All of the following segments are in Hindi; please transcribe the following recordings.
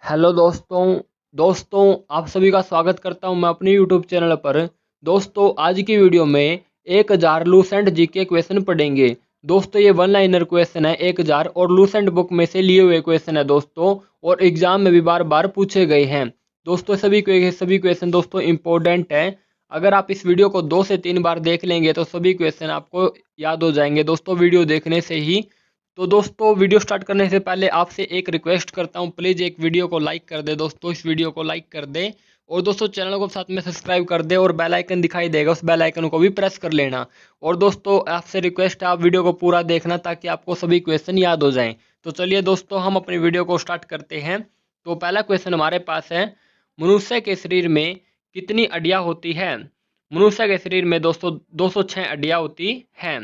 हेलो दोस्तों आप सभी का स्वागत करता हूं मैं अपने यूट्यूब चैनल पर। दोस्तों आज की वीडियो में 1000 लूसेंट जीके क्वेश्चन पढ़ेंगे। दोस्तों ये वन लाइनर क्वेश्चन है 1000 और लूसेंट बुक में से लिए हुए क्वेश्चन है दोस्तों, और एग्जाम में भी बार बार पूछे गए हैं। दोस्तों सभी क्वेश्चन दोस्तों इंपॉर्टेंट है। अगर आप इस वीडियो को 2 से 3 बार देख लेंगे तो सभी क्वेश्चन आपको याद हो जाएंगे दोस्तों वीडियो देखने से ही। तो दोस्तों वीडियो स्टार्ट करने से पहले आपसे एक रिक्वेस्ट करता हूं, प्लीज़ एक वीडियो को लाइक कर दे दोस्तों, इस वीडियो को लाइक कर दे। और दोस्तों चैनल को साथ में सब्सक्राइब कर दे और बेल आइकन दिखाई देगा, उस बेल आइकन को भी प्रेस कर लेना। और दोस्तों आपसे रिक्वेस्ट है आप वीडियो को पूरा देखना ताकि आपको सभी क्वेश्चन याद हो जाएं। तो चलिए दोस्तों हम अपनी वीडियो को स्टार्ट करते हैं। तो पहला क्वेश्चन हमारे पास है, मनुष्य के शरीर में कितनी हड्डियाँ होती है? मनुष्य के शरीर में दोस्तों 206 हड्डियाँ होती हैं।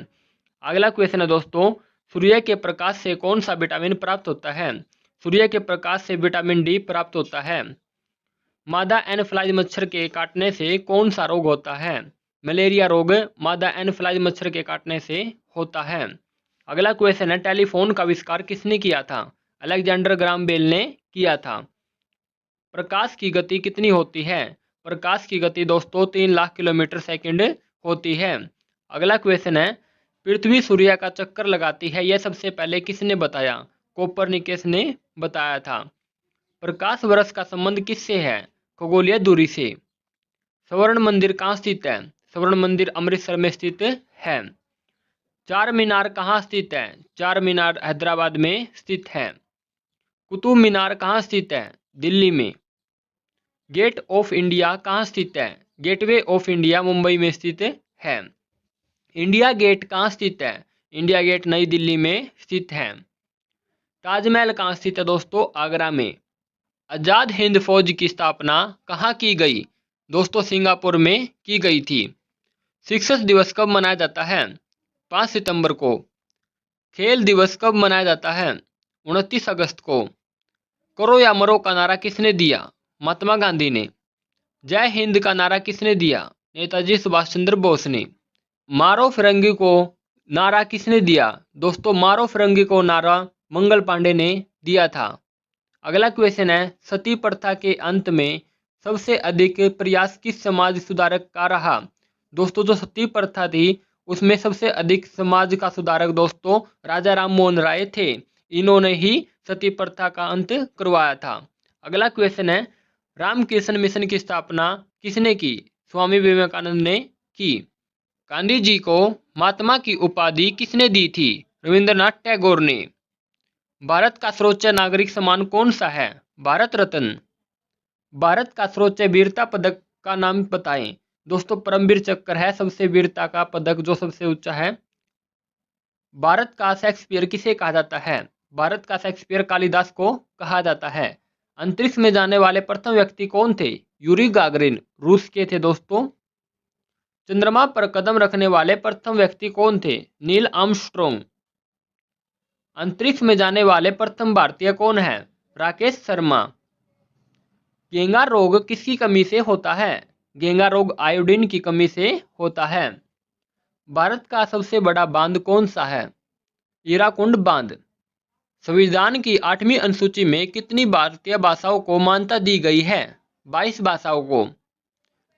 अगला क्वेश्चन है दोस्तों, सूर्य के प्रकाश से कौन सा विटामिन प्राप्त होता है? सूर्य के प्रकाश से विटामिन डी प्राप्त होता है। मादा एनफ्लाइज मच्छर के काटने से कौन सा रोग होता है? मलेरिया रोग मादा एनफ्लाइज मच्छर के काटने से होता है। अगला क्वेश्चन है, टेलीफोन का आविष्कार किसने किया था? अलेक्जेंडर ग्राम बेल ने किया था। प्रकाश की गति कितनी होती है? प्रकाश की गति दोस्तों 3 लाख किलोमीटर सेकंड होती है। अगला क्वेश्चन है, पृथ्वी सूर्य का चक्कर लगाती है, यह सबसे पहले किसने बताया? कोपरनिकस ने बताया था। प्रकाश वर्ष का संबंध किससे है? खगोलीय दूरी से। स्वर्ण मंदिर कहाँ स्थित है? स्वर्ण मंदिर अमृतसर में स्थित है। चार मीनार कहाँ स्थित है? चार मीनार हैदराबाद में स्थित है। कुतुब मीनार कहाँ स्थित है? दिल्ली में। गेट ऑफ इंडिया कहाँ स्थित है? गेटवे ऑफ इंडिया मुंबई में स्थित है। इंडिया गेट कहाँ स्थित है? इंडिया गेट नई दिल्ली में स्थित है। ताजमहल कहाँ स्थित है दोस्तों? आगरा में। आजाद हिंद फौज की स्थापना कहाँ की गई? दोस्तों सिंगापुर में की गई थी। शिक्षक दिवस कब मनाया जाता है? 5 सितंबर को। खेल दिवस कब मनाया जाता है? 29 अगस्त को। करो या मरो का नारा किसने दिया? महात्मा गांधी ने। जय हिंद का नारा किसने दिया? नेताजी सुभाष चंद्र बोस ने। मारो फिरंगी को नारा किसने दिया? दोस्तों मारो फिरंगी को नारा मंगल पांडे ने दिया था। अगला क्वेश्चन है, सती प्रथा के अंत में सबसे अधिक प्रयास किस समाज सुधारक का रहा? दोस्तों जो सती प्रथा थी उसमें सबसे अधिक समाज का सुधारक दोस्तों राजा राम मोहन राय थे। इन्होंने ही सती प्रथा का अंत करवाया था। अगला क्वेश्चन है, रामकृष्ण मिशन की स्थापना किसने की? स्वामी विवेकानंद ने की। गांधी जी को महात्मा की उपाधि किसने दी थी? रविंद्रनाथ टैगोर ने। भारत का सर्वोच्च नागरिक सम्मान कौन सा है? भारत रत्न। भारत का सर्वोच्च वीरता पदक का नाम बताएं। दोस्तों परमवीर चक्र है सबसे वीरता का पदक जो सबसे ऊंचा है। भारत का शेक्सपियर किसे कहा जाता है? भारत का शेक्सपियर कालिदास को कहा जाता है। अंतरिक्ष में जाने वाले प्रथम व्यक्ति कौन थे? यूरी गागरिन रूस के थे दोस्तों। चंद्रमा पर कदम रखने वाले प्रथम व्यक्ति कौन थे? Neil Armstrong. अंतरिक्ष में जाने वाले प्रथम भारतीय कौन है? राकेश शर्मा। घेंगा रोग किसकी कमी से होता है? घेंगा रोग आयोडीन की कमी से होता है। भारत का सबसे बड़ा बांध कौन सा है? हीराकुंड बांध। संविधान की 8वीं अनुसूची में कितनी भारतीय भाषाओं को मान्यता दी गई है? 22 भाषाओं को।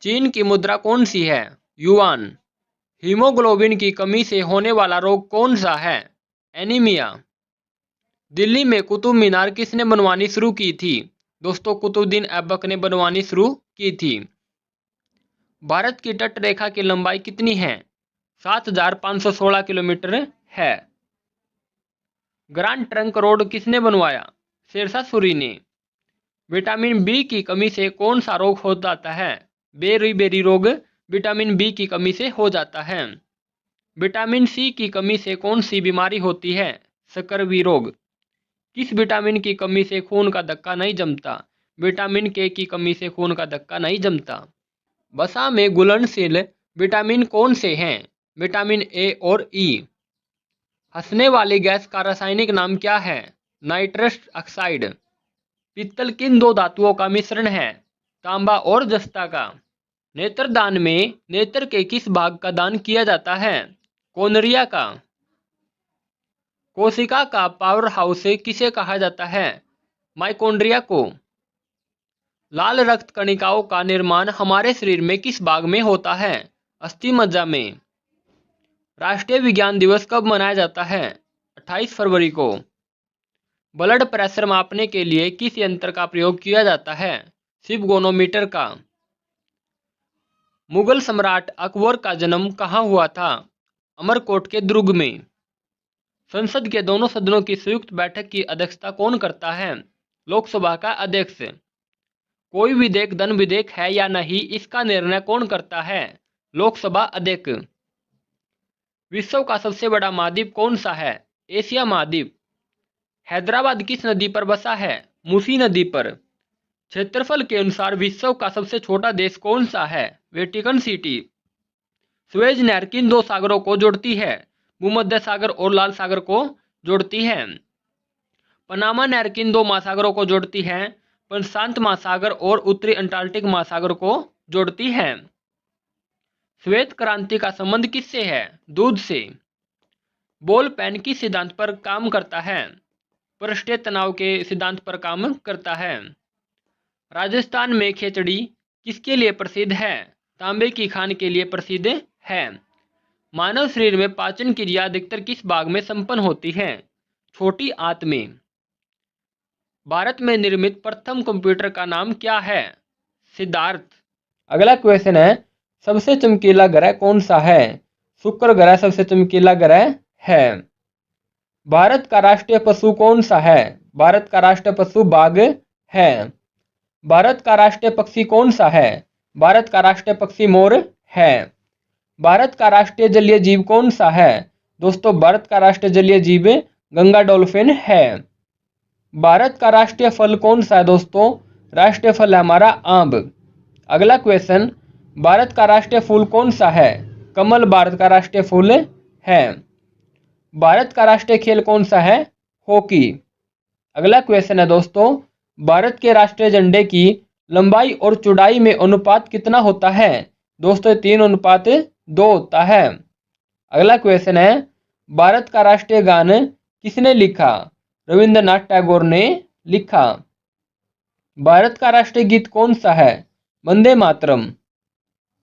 चीन की मुद्रा कौन सी है? युआन। हीमोग्लोबिन की कमी से होने वाला रोग कौन सा है? एनीमिया। दिल्ली में कुतुब मीनार किसने बनवानी शुरू की थी? दोस्तों कुतुबुद्दीन ऐबक ने बनवानी शुरू की थी। भारत की तट रेखा की लंबाई कितनी है? 7516 किलोमीटर है। ग्रांड ट्रंक रोड किसने बनवाया? शेरशाह सूरी ने। विटामिन बी की कमी से कौन सा रोग हो जाता है? बेरी रोग विटामिन बी की कमी से हो जाता है। विटामिन सी की कमी से कौन सी बीमारी होती है? स्कर्वी रोग। किस विटामिन की कमी से खून का धक्का नहीं जमता? विटामिन के की कमी से खून का धक्का नहीं जमता। वसा में घुलनशील विटामिन कौन से हैं? विटामिन ए और ई। हंसने वाली गैस का रासायनिक नाम क्या है? Nitrous oxide. पित्तल किन दो धातुओं का मिश्रण है? तांबा और जस्ता का। नेत्रदान में नेत्र के किस भाग का दान किया जाता है? कोनरिया का। कोशिका का पावर हाउस किसे कहा जाता है? माइटोकॉन्ड्रिया को। लाल रक्त कणिकाओं का निर्माण हमारे शरीर में किस भाग में होता है? अस्थि मज्जा में। राष्ट्रीय विज्ञान दिवस कब मनाया जाता है? 28 फरवरी को। ब्लड प्रेशर मापने के लिए किस यंत्र का प्रयोग किया जाता है? सिवगोनोमीटर का। मुगल सम्राट अकबर का जन्म कहाँ हुआ था? अमरकोट के दुर्ग में। संसद के दोनों सदनों की संयुक्त बैठक की अध्यक्षता कौन करता है? लोकसभा का अध्यक्ष। कोई विधेयक धन विधेयक है या नहीं, इसका निर्णय कौन करता है? लोकसभा अध्यक्ष। विश्व का सबसे बड़ा महाद्वीप कौन सा है? एशिया महाद्वीप। हैदराबाद किस नदी पर बसा है? मूसी नदी पर। क्षेत्रफल के अनुसार विश्व का सबसे छोटा देश कौन सा है? Vatican city. स्वेज नहर किन दो सागरों को जोड़ती है? भूमध्य सागर और लाल सागर को जोड़ती है। पनामा नहर किन दो महासागरों को जोड़ती है? प्रशांत महासागर और उत्तरी अंटार्कटिक महासागर को जोड़ती है। श्वेत क्रांति का संबंध किससे है? दूध से। बॉल पेन किस सिद्धांत पर काम करता है? पृष्ठीय तनाव के सिद्धांत पर काम करता है। राजस्थान में खेचड़ी किसके लिए प्रसिद्ध है? तांबे की खान के लिए प्रसिद्ध है। मानव शरीर में पाचन क्रिया अधिकतर किस भाग में संपन्न होती है? छोटी आंत में। भारत में निर्मित प्रथम कंप्यूटर का नाम क्या है? सिद्धार्थ। अगला क्वेश्चन है, सबसे चमकीला ग्रह कौन सा है? शुक्र ग्रह सबसे चमकीला ग्रह है। भारत का राष्ट्रीय पशु कौन सा है? भारत का राष्ट्रीय पशु बाघ है। भारत का राष्ट्रीय पक्षी कौन सा है? भारत का राष्ट्रीय पक्षी मोर है। भारत का राष्ट्रीय जलीय जीव कौन सा है? दोस्तों, भारत का राष्ट्रीय जलीय जीव गंगा डॉल्फिन है। भारत का राष्ट्रीय फल कौन सा है? दोस्तों, राष्ट्रीय फल है हमारा आम। अगला क्वेश्चन, भारत का राष्ट्रीय फूल कौन सा है? कमल भारत का राष्ट्रीय फूल है। भारत का राष्ट्रीय खेल कौन सा है? हॉकी। अगला क्वेश्चन है दोस्तों, भारत के राष्ट्रीय झंडे की लंबाई और चौड़ाई में अनुपात कितना होता है? दोस्तों, 3:2 होता है। अगला क्वेश्चन है, भारत का राष्ट्रीय गान किसने लिखा? रविंद्रनाथ टैगोर ने लिखा। भारत का राष्ट्रीय गीत कौन सा है? वंदे मातरम।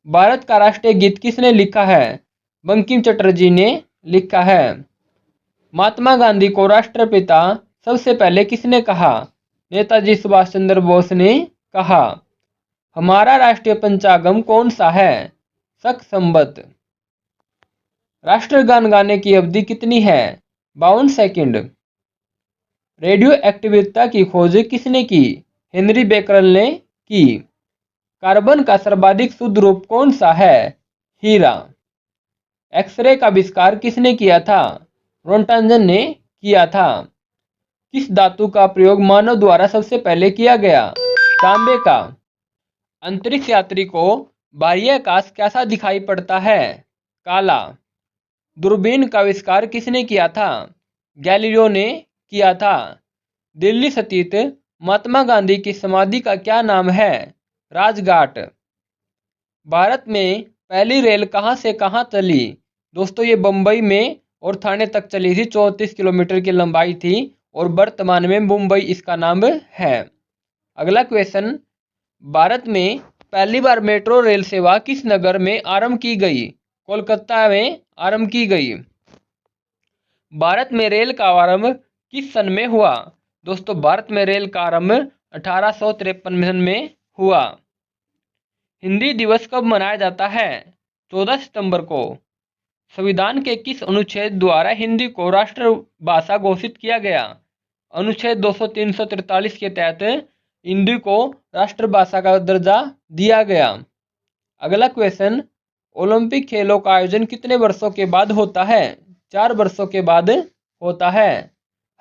भारत का राष्ट्रीय गीत किसने लिखा है? बंकिम चटर्जी ने लिखा है। महात्मा गांधी को राष्ट्रपिता सबसे पहले किसने कहा? नेताजी सुभाष चंद्र बोस ने कहा। हमारा राष्ट्रीय पंचांगम कौन सा है? शक संवत। राष्ट्रगान गाने की अवधि कितनी है? 52 सेकंड। रेडियो एक्टिविटी की खोज किसने की? हेनरी बेकरल ने की। कार्बन का सर्वाधिक शुद्ध रूप कौन सा है? हीरा। एक्सरे का आविष्कार किसने किया था? रोंटांजन ने किया था। किस धातु का प्रयोग मानव द्वारा सबसे पहले किया गया? तांबे का। अंतरिक्ष यात्री को बाह्य आकाश कैसा दिखाई पड़ता है? काला। दूरबीन का आविष्कार किसने किया था? गैलीलियो ने किया था। दिल्ली स्थित महात्मा गांधी की समाधि का क्या नाम है? राजघाट। भारत में पहली रेल कहां से कहां चली? दोस्तों, ये बम्बई में और थाने तक चली थी। 34 किलोमीटर की लंबाई थी और वर्तमान में मुंबई इसका नाम है। अगला क्वेश्चन, भारत में पहली बार मेट्रो रेल सेवा किस नगर में आरंभ की गई? कोलकाता में आरंभ की गई। भारत में रेल का आरंभ किस सन में हुआ? दोस्तों, भारत में रेल का आरंभ 1853 में हुआ। हिंदी दिवस कब मनाया जाता है? 14 सितंबर को। संविधान के किस अनुच्छेद द्वारा हिंदी को राष्ट्रभाषा घोषित किया गया? अनुच्छेद 200-343 के तहत हिंदी को राष्ट्रभाषा का दर्जा दिया गया। अगला क्वेश्चन, ओलंपिक खेलों का आयोजन कितने वर्षों के बाद होता है? 4 वर्षों के बाद होता है।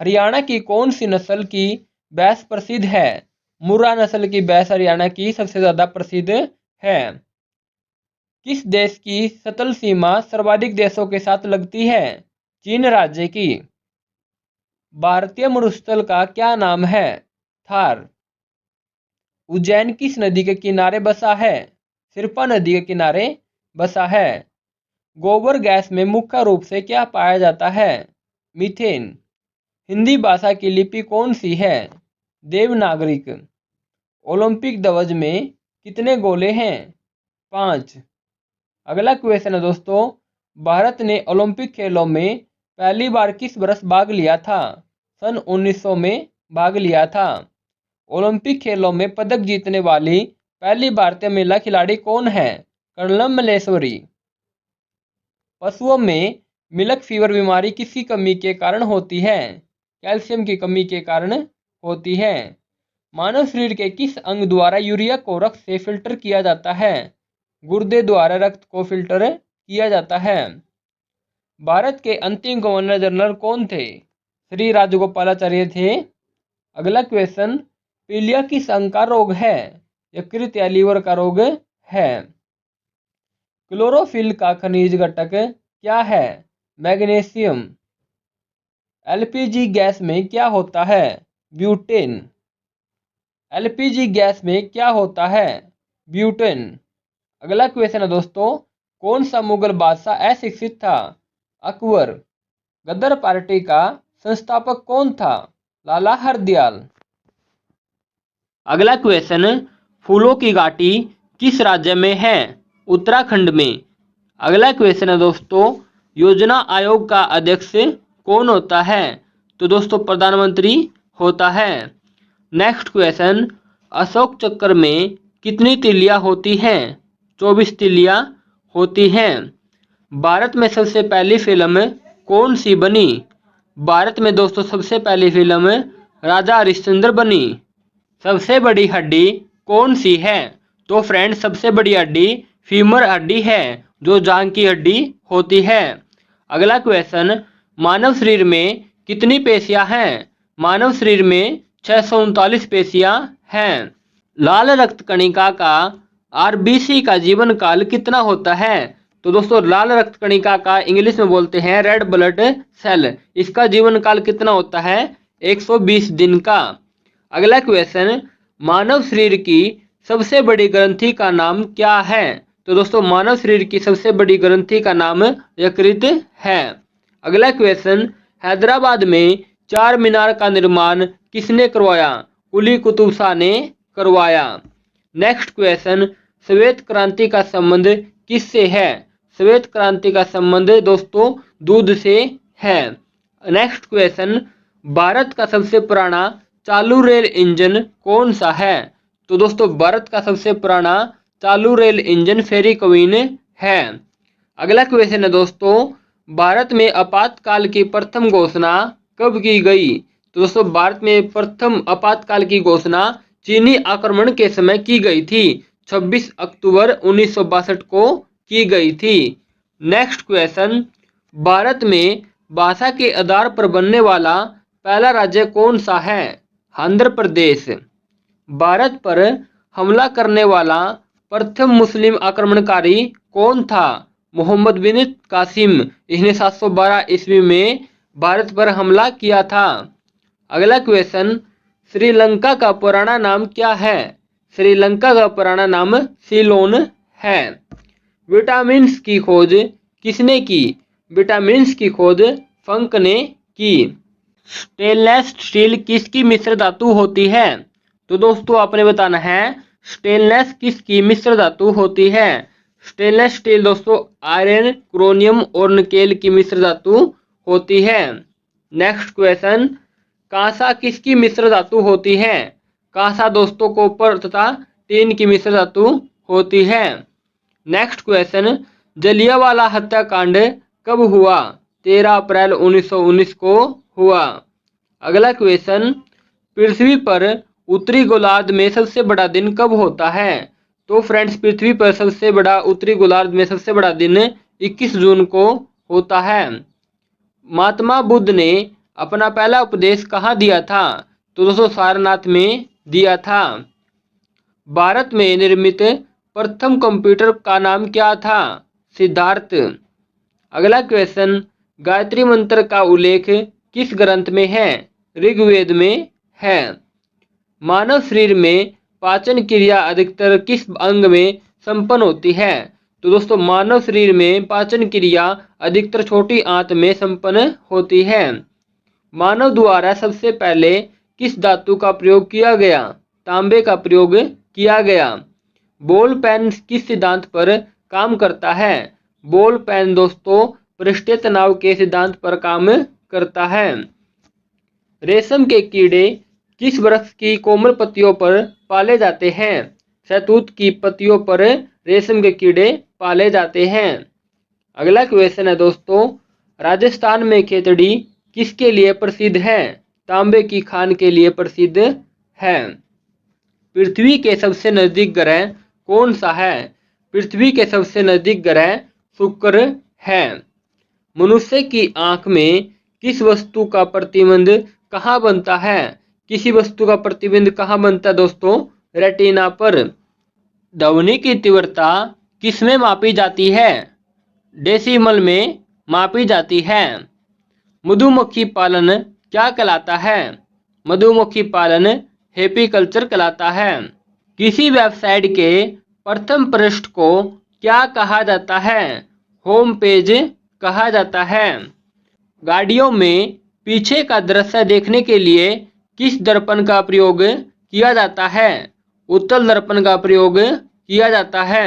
हरियाणा की कौन सी नस्ल की भैंस प्रसिद्ध है? मुर्रा नस्ल की भैंस हरियाणा की सबसे ज्यादा प्रसिद्ध है। किस देश की सतल सीमा सर्वाधिक देशों के साथ लगती है? चीन राज्य की। भारतीय मरुस्थल का क्या नाम है? थार। उज्जैन किस नदी के किनारे बसा है? सिरपा नदी के किनारे बसा है। गोबर गैस में मुख्य रूप से क्या पाया जाता है? मीथेन। हिंदी भाषा की लिपि कौन सी है? देवनागरिक। ओलंपिक ध्वज में कितने गोले हैं? 5। अगला क्वेश्चन है दोस्तों, भारत ने ओलंपिक खेलों में पहली बार किस वर्ष भाग लिया था? सन 1900 में भाग लिया था। ओलंपिक खेलों में पदक जीतने वाली पहली भारतीय महिला खिलाड़ी कौन है? कर्णम मल्लेश्वरी। पशुओं में मिल्क फीवर बीमारी किसकी कमी के कारण होती है? कैल्शियम की कमी के कारण होती है। मानव शरीर के किस अंग द्वारा यूरिया को रक्त से फिल्टर किया जाता है? गुर्दे द्वारा रक्त को फिल्टर किया जाता है। भारत के अंतिम गवर्नर जनरल कौन थे? श्री राजगोपालाचार्य थे। अगला क्वेश्चन, पीलिया किस अंग का रोग है? यकृत या लीवर का रोग है। क्लोरोफिल का खनिज घटक क्या है? मैग्नीशियम। एलपीजी गैस में क्या होता है? ब्यूटेन। एलपीजी गैस में क्या होता है? ब्यूटेन। अगला क्वेश्चन है दोस्तों, कौन सा मुगल बादशाह अशिक्षित था? अकबर। गदर पार्टी का संस्थापक कौन था? लाला हरदयाल। अगला क्वेश्चन, फूलों की घाटी किस राज्य में है? उत्तराखंड में। अगला क्वेश्चन है दोस्तों, योजना आयोग का अध्यक्ष कौन होता है? तो दोस्तों प्रधानमंत्री होता है। नेक्स्ट क्वेश्चन, अशोक चक्र में कितनी तिलियां होती हैं? 24 तिलियां होती हैं। भारत में सबसे पहली फिल्म कौन सी बनी? भारत में दोस्तों सबसे पहली फिल्म राजा हरिश्चंद्र बनी। सबसे बड़ी हड्डी कौन सी है? तो फ्रेंड्स सबसे बड़ी हड्डी फीमर हड्डी है, जो जांघ की हड्डी होती है। अगला क्वेश्चन, मानव शरीर में कितनी पेशियां हैं? मानव शरीर में 639 पेशियां हैं। लाल रक्त कणिका का आरबीसी का जीवन काल कितना होता है? तो दोस्तों लाल रक्त कणिका का इंग्लिश में बोलते हैं रेड ब्लड सेल। इसका जीवन काल कितना होता है? 120 दिन का। अगला क्वेश्चन, मानव शरीर की सबसे बड़ी ग्रंथि का नाम क्या है? तो दोस्तों मानव शरीर की सबसे बड़ी ग्रंथि का नाम यकृत है। अगला क्वेश्चन, हैदराबाद में चार मीनार का निर्माण किसने करवाया? कुली कुतुब शाह ने करवाया। नेक्स्ट क्वेश्चन, श्वेत क्रांति का संबंध किससे है? श्वेत क्रांति का संबंध दोस्तों दूध से है। नेक्स्ट क्वेश्चन, भारत का सबसे पुराना चालू रेल इंजन कौन सा है? तो दोस्तों भारत का सबसे पुराना चालू रेल इंजन फेरी क्वीन है। अगला क्वेश्चन है दोस्तों, भारत में आपातकाल की प्रथम घोषणा कब की गई? तो दोस्तों भारत में प्रथम आपातकाल की घोषणा चीनी आक्रमण के समय की गई थी। 26 अक्टूबर 1962 को की गई थी। नेक्स्ट क्वेश्चन, भारत में भाषा के आधार पर बनने वाला पहला राज्य कौन सा है? आंध्र प्रदेश। भारत पर हमला करने वाला प्रथम मुस्लिम आक्रमणकारी कौन था? मोहम्मद बिन कासिम। इसने 712 ईस्वी में भारत पर हमला किया था। अगला क्वेश्चन, श्रीलंका का पुराना नाम क्या है? श्रीलंका का पुराना नाम सीलोन है। विटामिन की खोज किसने की? विटामिन की खोज फंक ने की। स्टेनलेस स्टील किसकी मिश्र धातु होती है? तो दोस्तों आपने बताना है स्टेनलेस किसकी मिश्र धातु होती है। स्टेनलेस स्टील दोस्तों आयरन, क्रोमियम और निकेल की मिश्र धातु होती है। नेक्स्ट क्वेश्चन, कांसा किसकी मिश्र धातु होती है? कांसा दोस्तों कॉपर तथा टीन की मिश्र धातु होती है। नेक्स्ट क्वेश्चन, जलियांवाला हत्याकांड कब हुआ? 13 अप्रैल 1919 को हुआ। अगला क्वेश्चन, पृथ्वी पर उत्तरी गोलार्ध में सबसे बड़ा दिन कब होता है? तो फ्रेंड्स पृथ्वी पर सबसे बड़ा उत्तरी गोलार्ध में सबसे बड़ा दिन 21 जून को होता है। महात्मा बुद्ध ने अपना पहला उपदेश कहाँ दिया था? तो दोस्तों सारनाथ में दिया था। भारत में निर्मित प्रथम कंप्यूटर का नाम क्या था? सिद्धार्थ। अगला क्वेश्चन, गायत्री मंत्र का उल्लेख किस ग्रंथ में है? ऋग्वेद में है। मानव शरीर में पाचन क्रिया अधिकतर किस अंग में संपन्न होती है? तो दोस्तों मानव शरीर में पाचन क्रिया अधिकतर छोटी आंत में संपन्न होती है। मानव द्वारा सबसे पहले किस धातु का प्रयोग किया गया? तांबे का प्रयोग किया गया। बॉल पेन किस सिद्धांत पर काम करता है? बॉल पेन दोस्तों पृष्ठीय तनाव के सिद्धांत पर काम करता है। रेशम के कीड़े किस वृक्ष की कोमल पत्तियों पर पाले जाते हैं? शहतूत की पत्तियों पर रेशम के कीड़े पाले जाते हैं। अगला क्वेश्चन है दोस्तों, राजस्थान में खेतड़ी किसके लिए प्रसिद्ध है? तांबे की खान के लिए प्रसिद्ध है। पृथ्वी के सबसे नजदीक ग्रह कौन सा है? पृथ्वी के सबसे नजदीक ग्रह शुक्र है। मनुष्य की आंख में किस वस्तु का प्रतिबिंब कहाँ बनता है? किसी वस्तु का प्रतिबिंब कहाँ बनता है दोस्तों? रेटिना पर। ध्वनि की तीव्रता किसमें मापी जाती है? डेसिमल में मापी जाती है। मधुमक्खी पालन क्या कहलाता है? मधुमक्खी पालन हेपीकल्चर कहलाता है। किसी वेबसाइट के प्रथम पृष्ठ को क्या कहा जाता है? होम पेज कहा जाता है। गाड़ियों में पीछे का दृश्य देखने के लिए किस दर्पण का प्रयोग किया जाता है? उत्तल दर्पण का प्रयोग किया जाता है।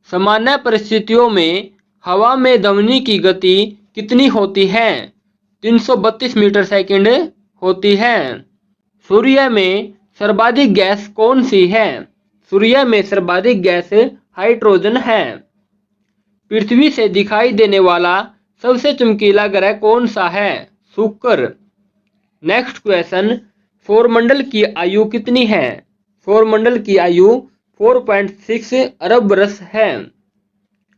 सामान्य परिस्थितियों में हवा में ध्वनि की गति कितनी होती है? 332 मीटर सेकंड होती है। सूर्य में सर्वाधिक गैस कौन सी है? सूर्य में सर्वाधिक गैस हाइड्रोजन है। पृथ्वी से दिखाई देने वाला सबसे चमकीला ग्रह कौन सा है? शुक्र। नेक्स्ट क्वेश्चन, सौरमंडल की आयु कितनी है? सौरमंडल की आयु 4.6 अरब वर्ष है।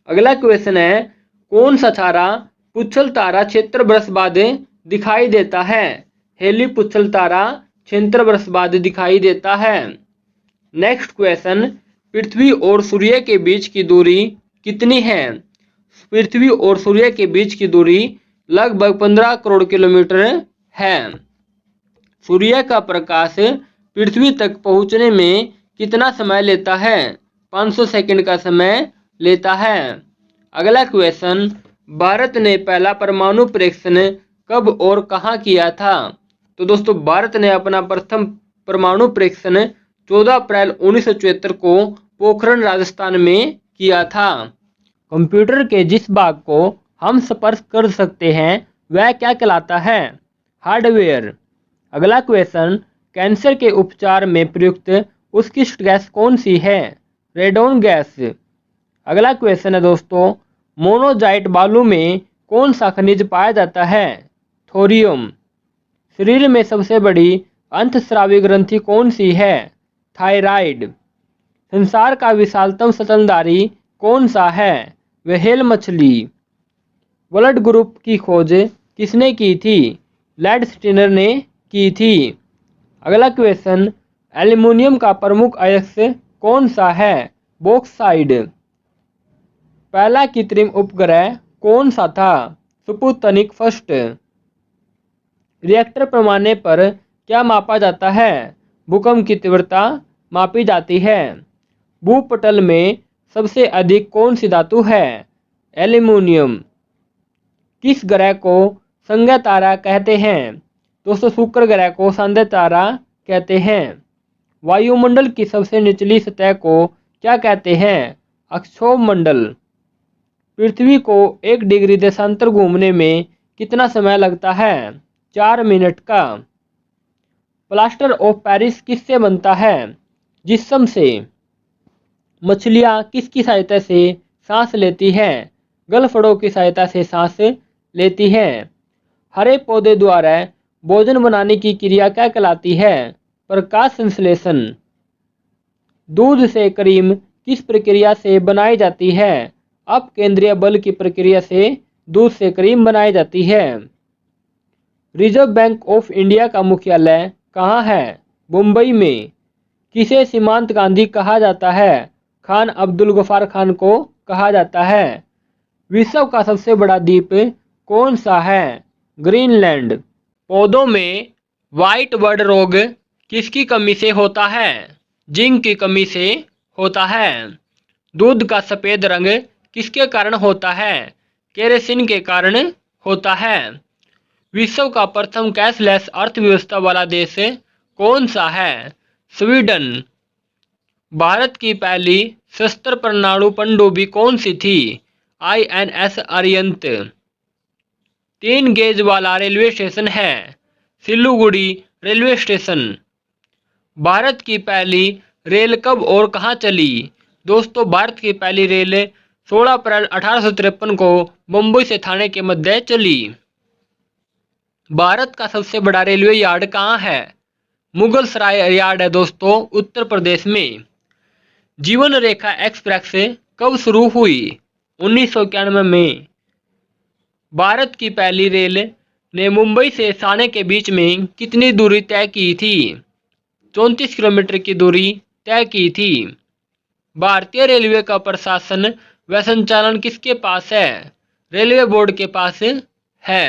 अगला क्वेश्चन है, कौन सा तारा पुच्छल तारा क्षेत्र वर्ष बाद दिखाई देता है? हेली पुच्छल तारा क्षेत्र वर्ष बाद दिखाई देता है। नेक्स्ट क्वेश्चन, पृथ्वी और सूर्य के बीच की दूरी कितनी है? पृथ्वी और सूर्य के बीच की दूरी लगभग 15 करोड़ किलोमीटर है। सूर्य का प्रकाश पृथ्वी तक पहुंचने में कितना समय लेता है? 500 सेकंड का समय लेता है। अगला क्वेश्चन, भारत ने पहला परमाणु परीक्षण कब और कहां किया था? तो दोस्तों भारत ने अपना प्रथम परमाणु परीक्षण 14 अप्रैल 1974 को पोखरण राजस्थान में किया था। कंप्यूटर के जिस भाग को हम स्पर्श कर सकते हैं वह क्या कहलाता है? हार्डवेयर। अगला क्वेश्चन, कैंसर के उपचार में प्रयुक्त उत्कृष्ट गैस कौन सी है? Radon gas. अगला क्वेश्चन है दोस्तों, मोनोजाइट बालू में कौन सा खनिज पाया जाता है? थोरियम। शरीर में सबसे बड़ी अंतःस्रावी ग्रंथि कौन सी है? थायराइड। संसार का विशालतम स्तनधारी कौन सा है? व्हेल मछली। ब्लड ग्रुप की खोज किसने की थी? लैंडस्टीनर ने की थी। अगला क्वेश्चन, एल्युमिनियम का प्रमुख अयस्क कौन सा है? बॉक्साइड। पहला कृत्रिम उपग्रह कौन सा था? Sputnik first. रिएक्टर पैमाने पर क्या मापा जाता है? भूकंप की तीव्रता मापी जाती है। भूपटल में सबसे अधिक कौन सी धातु है? एल्युमिनियम। किस ग्रह को संज्ञा तारा कहते हैं? दोस्तों शुक्र ग्रह को संज्ञा तारा कहते हैं। वायुमंडल की सबसे निचली सतह को क्या कहते हैं? अक्षोभमंडल। पृथ्वी को 1 डिग्री देशांतर घूमने में कितना समय लगता है? 4 मिनट का। प्लास्टर ऑफ पेरिस किससे बनता है? जिप्सम से। मछलियाँ किसकी सहायता से सांस लेती हैं? गलफड़ों की सहायता से सांस लेती हैं। हरे पौधे द्वारा भोजन बनाने की क्रिया क्या कहलाती है? प्रकाश संश्लेषण। दूध से क्रीम किस प्रक्रिया से बनाई जाती है? अपकेंद्रीय बल की प्रक्रिया से दूध से क्रीम बनाई जाती है। रिजर्व बैंक ऑफ इंडिया का मुख्यालय कहाँ है? मुंबई में। किसे सीमांत गांधी कहा जाता है? खान अब्दुल गफ्फार खान को कहा जाता है। विश्व का सबसे बड़ा द्वीप कौन सा है? ग्रीनलैंड। पौधों में व्हाइट बर्ड रोग किसकी कमी से होता है? जिंक की कमी से होता है। दूध का सफेद रंग किसके कारण होता है? केरोसिन के कारण होता है। विश्व का प्रथम कैशलेस अर्थव्यवस्था वाला देश कौन सा है? स्वीडन। भारत की पहली शस्त्र परमाणु पनडुब्बी कौन सी थी? INS अरिहंत। 3 गेज वाला रेलवे स्टेशन है? Siliguri railway station. भारत की पहली रेल कब और कहां चली? दोस्तों, भारत की पहली रेल 16 अप्रैल 1853 को मुंबई से थाने के मध्य चली। भारत का सबसे बड़ा रेलवे यार्ड कहाँ है? मुगल सराय यार्ड है दोस्तों, उत्तर प्रदेश में। जीवन रेखा एक्सप्रेस कब शुरू हुई? 1991 में। भारत की पहली रेल ने मुंबई से ठाणे के बीच में कितनी दूरी तय की थी? 34 किलोमीटर की दूरी तय की थी। भारतीय रेलवे का प्रशासन व संचालन किसके पास है? रेलवे बोर्ड के पास है।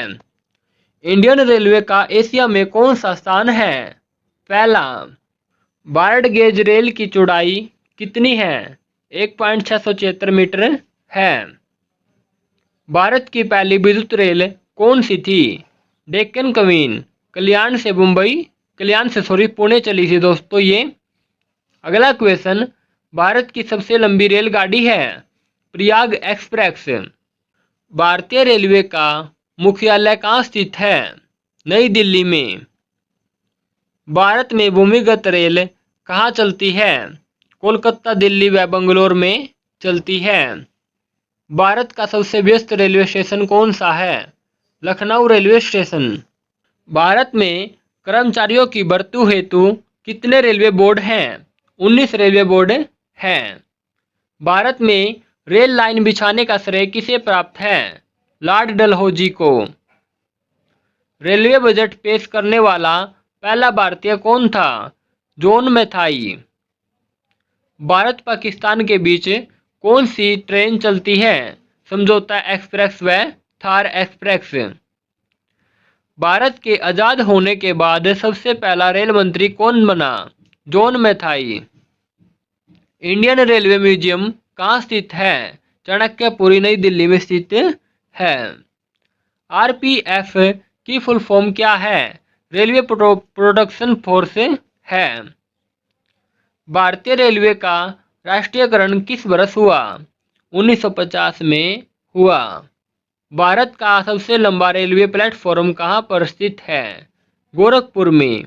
इंडियन रेलवे का एशिया में कौन सा स्थान है? पहला। ब्रॉड गेज रेल की चौड़ाई कितनी है? 1.676 मीटर है। भारत की पहली विद्युत रेल कौन सी थी? डेक्कन क्वीन। कल्याण से पुणे चली थी दोस्तों ये। अगला क्वेश्चन, भारत की सबसे लंबी रेलगाड़ी है? प्रयाग एक्सप्रेस। भारतीय रेलवे का मुख्यालय कहाँ स्थित है? नई दिल्ली में। भारत में भूमिगत रेल कहाँ चलती है? कोलकाता, दिल्ली व बंगलोर में चलती है। भारत का सबसे व्यस्त रेलवे स्टेशन कौन सा है? Lucknow railway station. भारत में कर्मचारियों की भर्ती हेतु कितने रेलवे बोर्ड हैं? 19 रेलवे बोर्ड हैं। भारत में रेल लाइन बिछाने का श्रेय किसे प्राप्त है? लॉर्ड डलहौजी को। रेलवे बजट पेश करने वाला पहला भारतीय कौन था? जॉन मैथाई। भारत पाकिस्तान के बीच कौन सी ट्रेन चलती है? समझौता एक्सप्रेस व थार एक्सप्रेस। भारत के आज़ाद होने के बाद सबसे पहला रेल मंत्री कौन बना? जॉन मैथाई। इंडियन रेलवे म्यूजियम कहाँ स्थित है? चाणक्यपुरी, नई दिल्ली में स्थित है। RPF की फुल फॉर्म क्या है? रेलवे प्रोडक्शन फोर्स है। भारतीय रेलवे का राष्ट्रीयकरण किस वर्ष हुआ? 1950 में हुआ। भारत का सबसे लंबा रेलवे प्लेटफॉर्म कहाँ पर स्थित है? गोरखपुर में।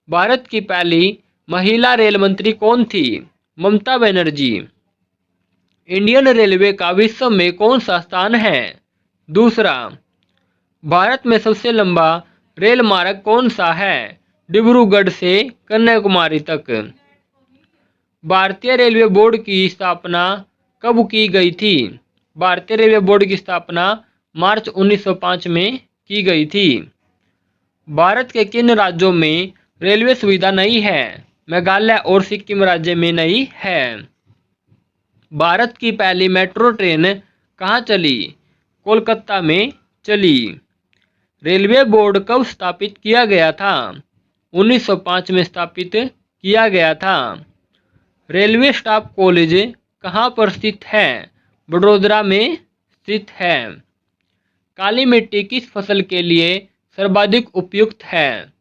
भारत की पहली महिला रेल मंत्री कौन थी? ममता बनर्जी। इंडियन रेलवे का विश्व में कौन सा स्थान है? दूसरा। भारत में सबसे लंबा रेल मार्ग कौन सा है? डिब्रूगढ़ से कन्याकुमारी तक। भारतीय रेलवे बोर्ड की स्थापना कब की गई थी? भारतीय रेलवे बोर्ड की स्थापना मार्च 1905 में की गई थी। भारत के किन राज्यों में रेलवे सुविधा नहीं है? मेघालय और सिक्किम राज्य में नहीं है। भारत की पहली मेट्रो ट्रेन कहाँ चली? कोलकाता में चली। रेलवे बोर्ड कब स्थापित किया गया था? 1905 में स्थापित किया गया था। रेलवे स्टाफ कॉलेज कहाँ पर स्थित है? वडोदरा में स्थित है। काली मिट्टी किस फसल के लिए सर्वाधिक उपयुक्त है?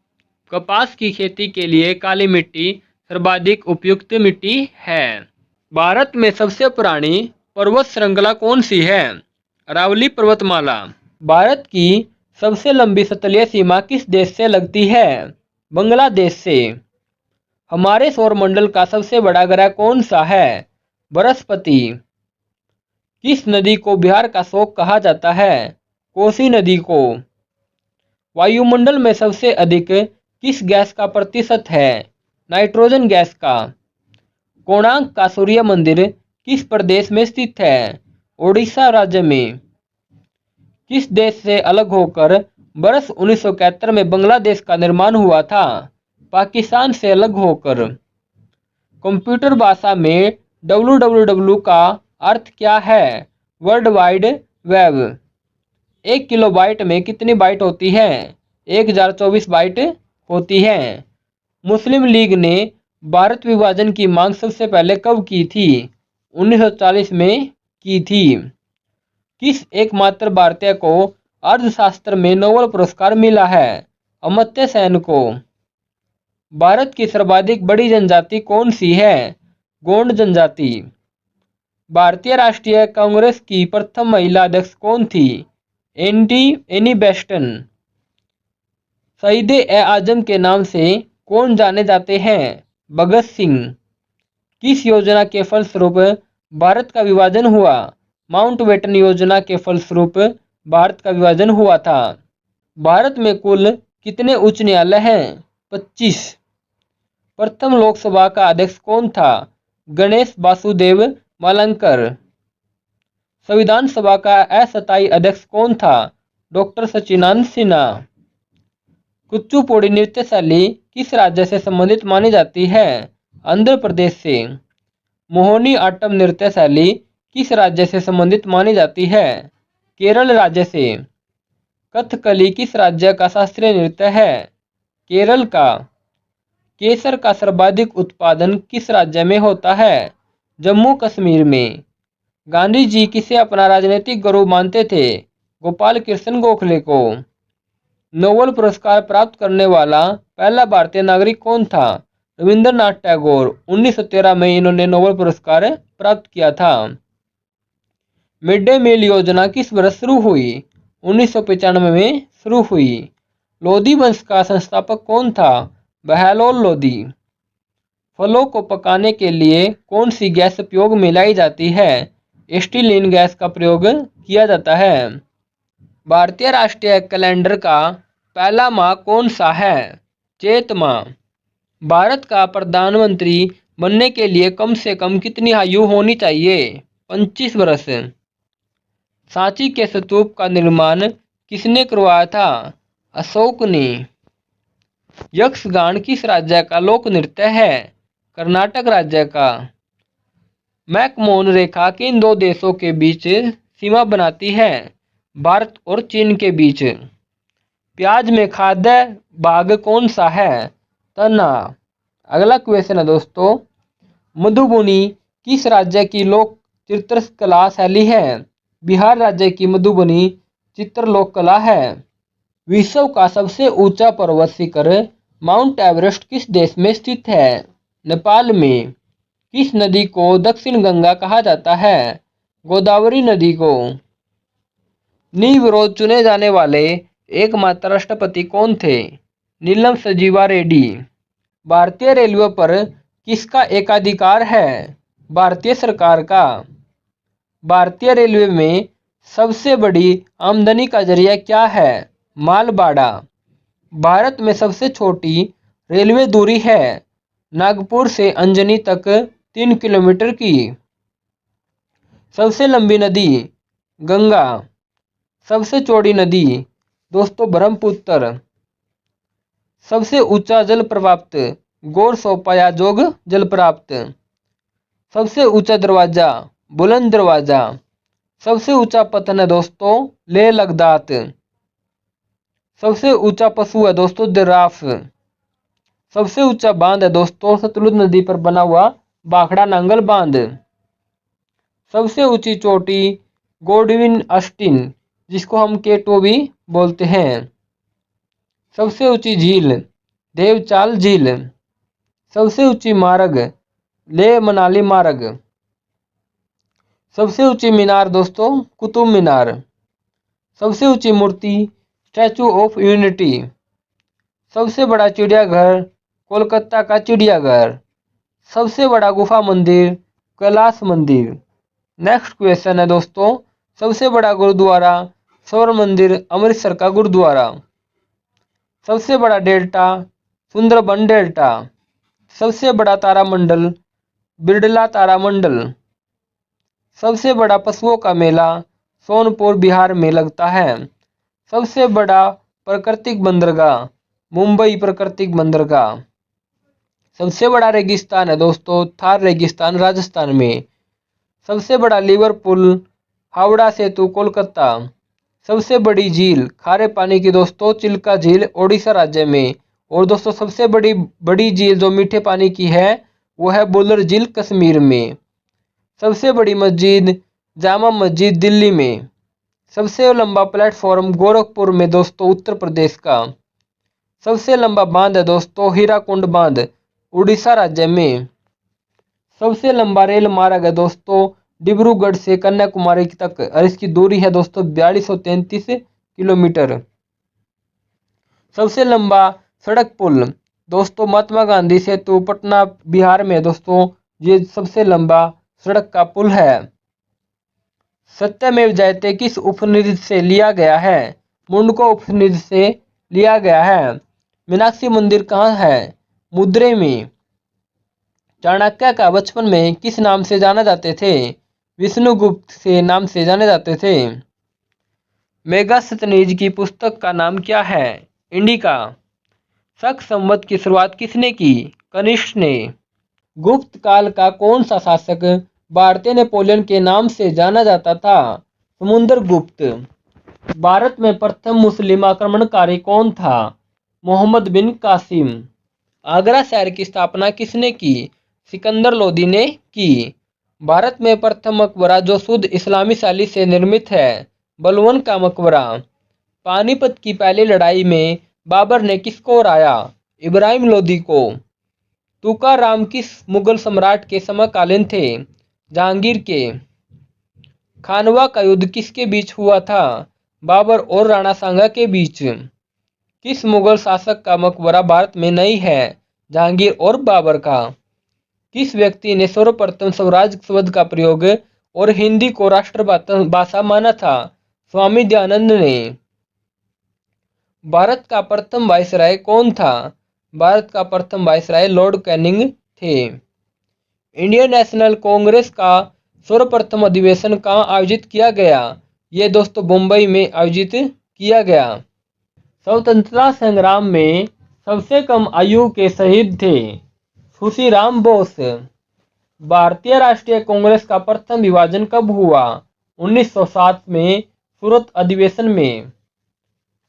कपास की खेती के लिए काली मिट्टी सर्वाधिक उपयुक्त मिट्टी है। भारत में सबसे पुरानी पर्वत श्रृंखला कौन सी है? अरावली पर्वतमाला। भारत की सबसे लंबी तटीय सीमा किस देश से लगती है? बांग्लादेश से। हमारे सौरमंडल का सबसे बड़ा ग्रह कौन सा है? बृहस्पति। किस नदी को बिहार का शोक कहा जाता है? कोसी नदी को। वायुमंडल में सबसे अधिक किस गैस का प्रतिशत है? नाइट्रोजन गैस का। कोणार्क का सूर्य मंदिर किस प्रदेश में स्थित है? ओडिशा राज्य में। किस देश से अलग होकर वर्ष 1971 में बांग्लादेश का निर्माण हुआ था? पाकिस्तान से अलग होकर। कंप्यूटर भाषा में www का अर्थ क्या है? World wide web. 1 किलोबाइट में कितनी बाइट होती है? 1024 बाइट होती है। मुस्लिम लीग ने भारत विभाजन की मांग सबसे पहले कब की थी? 1940 में की थी। किस एकमात्र भारतीय को अर्थशास्त्र में नोबेल पुरस्कार मिला है? अमर्त्य सेन को। भारत की सर्वाधिक बड़ी जनजाति कौन सी है? गोंड जनजाति। भारतीय राष्ट्रीय कांग्रेस की प्रथम महिला अध्यक्ष कौन थी? एनी बेस्टन। शहीद-ए-आजम के नाम से कौन जाने जाते हैं? भगत सिंह। किस योजना के फलस्वरूप भारत का विभाजन हुआ? माउंटबेटन योजना के फलस्वरूप भारत का विभाजन हुआ था। भारत में कुल कितने उच्च न्यायालय हैं? 25। प्रथम लोकसभा का अध्यक्ष कौन था? गणेश वासुदेव मालंकर। संविधान सभा का अस्थायी अध्यक्ष कौन था? डॉक्टर सच्चिदानंद सिन्हा। कुचिपुड़ी नृत्य शैली किस राज्य से संबंधित मानी जाती है? आंध्र प्रदेश से। मोहिनी आट्टम नृत्य शैली किस राज्य से संबंधित मानी जाती है? केरल राज्य से। कथकली किस राज्य का शास्त्रीय नृत्य है? केरल का। केसर का सर्वाधिक उत्पादन किस राज्य में होता है? जम्मू कश्मीर में। गांधी जी किसे अपना राजनीतिक गुरु मानते थे? गोपाल कृष्ण गोखले को। नोबेल पुरस्कार प्राप्त करने वाला पहला भारतीय नागरिक कौन था? रविंद्रनाथ टैगोर। 1913 में इन्होंने नोबेल पुरस्कार प्राप्त किया था। मिड डे मील योजना किस वर्ष शुरू हुई? 1995 में शुरू हुई। लोधी वंश का संस्थापक कौन था? बहलोल लोधी। फलों को पकाने के लिए कौन सी गैस उपयोग में लाई जाती है? एस्टिलीन गैस का प्रयोग किया जाता है। भारतीय राष्ट्रीय कैलेंडर का पहला माह कौन सा है? चैत माह। भारत का प्रधानमंत्री बनने के लिए कम से कम कितनी आयु होनी चाहिए? 25 वर्ष। सांची के स्तूप का निर्माण किसने करवाया था? अशोक ने। यक्षगान किस राज्य का लोक नृत्य है? कर्नाटक राज्य का। मैकमोहन रेखा किन दो देशों के बीच सीमा बनाती है? भारत और चीन के बीच। प्याज में खाद्य भाग कौन सा है? तना। अगला क्वेश्चन है दोस्तों, मधुबनी किस राज्य की लोक चित्रकला शैली है? बिहार राज्य की मधुबनी चित्रलोक कला है। विश्व का सबसे ऊंचा पर्वत शिखर माउंट एवरेस्ट किस देश में स्थित है? नेपाल में। किस नदी को दक्षिण गंगा कहा जाता है? गोदावरी नदी को। निर्विरोध चुने जाने वाले एकमात्र राष्ट्रपति कौन थे? नीलम संजीवा रेड्डी। भारतीय रेलवे पर किसका एकाधिकार है? भारतीय सरकार का। भारतीय रेलवे में सबसे बड़ी आमदनी का जरिया क्या है? मालभाड़ा। भारत में सबसे छोटी रेलवे दूरी है नागपुर से अंजनी तक 3 किलोमीटर की। सबसे लंबी नदी गंगा। सबसे चौड़ी नदी दोस्तों ब्रह्मपुत्र। सबसे ऊंचा जल प्राप्त गौर सोपा या जोग जलप्राप्त। सबसे ऊंचा दरवाजा बुलंद दरवाजा। सबसे ऊंचा पत्थर है दोस्तों लेह लद्दाख। सबसे ऊंचा पशु है दोस्तों जिराफ। सबसे ऊंचा बांध है दोस्तों सतलुज नदी पर बना हुआ भाखड़ा नांगल बांध। सबसे ऊंची चोटी गोडविन ऑस्टिन जिसको हम K2 भी बोलते हैं। सबसे ऊंची झील देवचाल झील। सबसे ऊंची मार्ग लेह मनाली मार्ग। सबसे ऊंची मीनार दोस्तों कुतुब मीनार। सबसे ऊंची मूर्ति स्टैचू ऑफ यूनिटी। सबसे बड़ा चिड़ियाघर कोलकाता का चिड़ियाघर। सबसे बड़ा गुफा मंदिर कैलाश मंदिर। नेक्स्ट क्वेश्चन है दोस्तों, सबसे बड़ा गुरुद्वारा स्वर्ण मंदिर अमृतसर का गुरुद्वारा। सबसे बड़ा डेल्टा सुंदरबन डेल्टा। सबसे बड़ा तारामंडल बिरला तारामंडल। सबसे बड़ा पशुओं का मेला सोनपुर बिहार में लगता है। सबसे बड़ा प्राकृतिक बंदरगाह मुंबई प्राकृतिक बंदरगाह। सबसे बड़ा रेगिस्तान है दोस्तों थार रेगिस्तान राजस्थान में। सबसे बड़ा लिवरपूल हावड़ा सेतु कोलकाता। सबसे बड़ी झील खारे पानी की दोस्तों चिल्का झील ओडिशा राज्य में। और दोस्तों सबसे बड़ी झील जो मीठे पानी की है वो है बुलर झील कश्मीर में। सबसे बड़ी मस्जिद जामा मस्जिद दिल्ली में। सबसे लंबा प्लेटफॉर्म गोरखपुर में दोस्तों उत्तर प्रदेश का। सबसे लंबा बांध है दोस्तों हीराकुंड बांध, उड़ीसा राज्य में। सबसे लंबा रेल मार्ग है दोस्तों डिब्रूगढ़ से कन्याकुमारी तक, और इसकी दूरी है दोस्तों 4233 किलोमीटर। सबसे लंबा सड़क पुल दोस्तों महात्मा गांधी सेतु पटना बिहार में दोस्तों, ये सबसे लंबा सड़क का पुल है। सत्यमेव जयते किस उपनिषद से लिया गया है? मुंडको उपनिषद से लिया गया है। मीनाक्षी मंदिर कहाँ है? मदुरै में। चाणक्य का बचपन में किस नाम से जाना जाते थे? विष्णुगुप्त से नाम से जाने जाते थे। मेगास्थनीज की पुस्तक का नाम क्या है? इंडिका। शक संवत की शुरुआत किसने की? कनिष्क ने। गुप्त काल का कौन सा शासक भारतीय नेपोलियन के नाम से जाना जाता था? समुद्रगुप्त। भारत में प्रथम मुस्लिम आक्रमणकारी कौन था? मोहम्मद बिन कासिम। आगरा शहर की स्थापना किसने की? सिकंदर लोदी ने की। भारत में प्रथम मकबरा जो शुद्ध इस्लामी शैली से निर्मित है? बलवन का मकबरा। पानीपत की पहली लड़ाई में बाबर ने किसको हराया? इब्राहिम लोदी को। तुकाराम किस मुगल सम्राट के समकालीन थे? जहांगीर के। खानवा का युद्ध किसके बीच हुआ था? बाबर और राणा सांगा के बीच। किस मुगल शासक का मकबरा भारत में नहीं है? जहांगीर और बाबर का। किस व्यक्ति ने सर्वप्रथम स्वराज शब्द का प्रयोग और हिंदी को राष्ट्रभाषा माना था? स्वामी दयानंद ने। भारत का प्रथम वायसराय कौन था? भारत का प्रथम वायसराय लॉर्ड कैनिंग थे। इंडियन नेशनल कांग्रेस का सर्वप्रथम अधिवेशन कहाँ आयोजित किया गया? ये दोस्तों मुंबई में आयोजित किया गया। स्वतंत्रता संग्राम में सबसे कम आयु के शहीद थे? खुशीराम बोस। भारतीय राष्ट्रीय कांग्रेस का प्रथम विभाजन कब हुआ? 1907 में सूरत अधिवेशन में।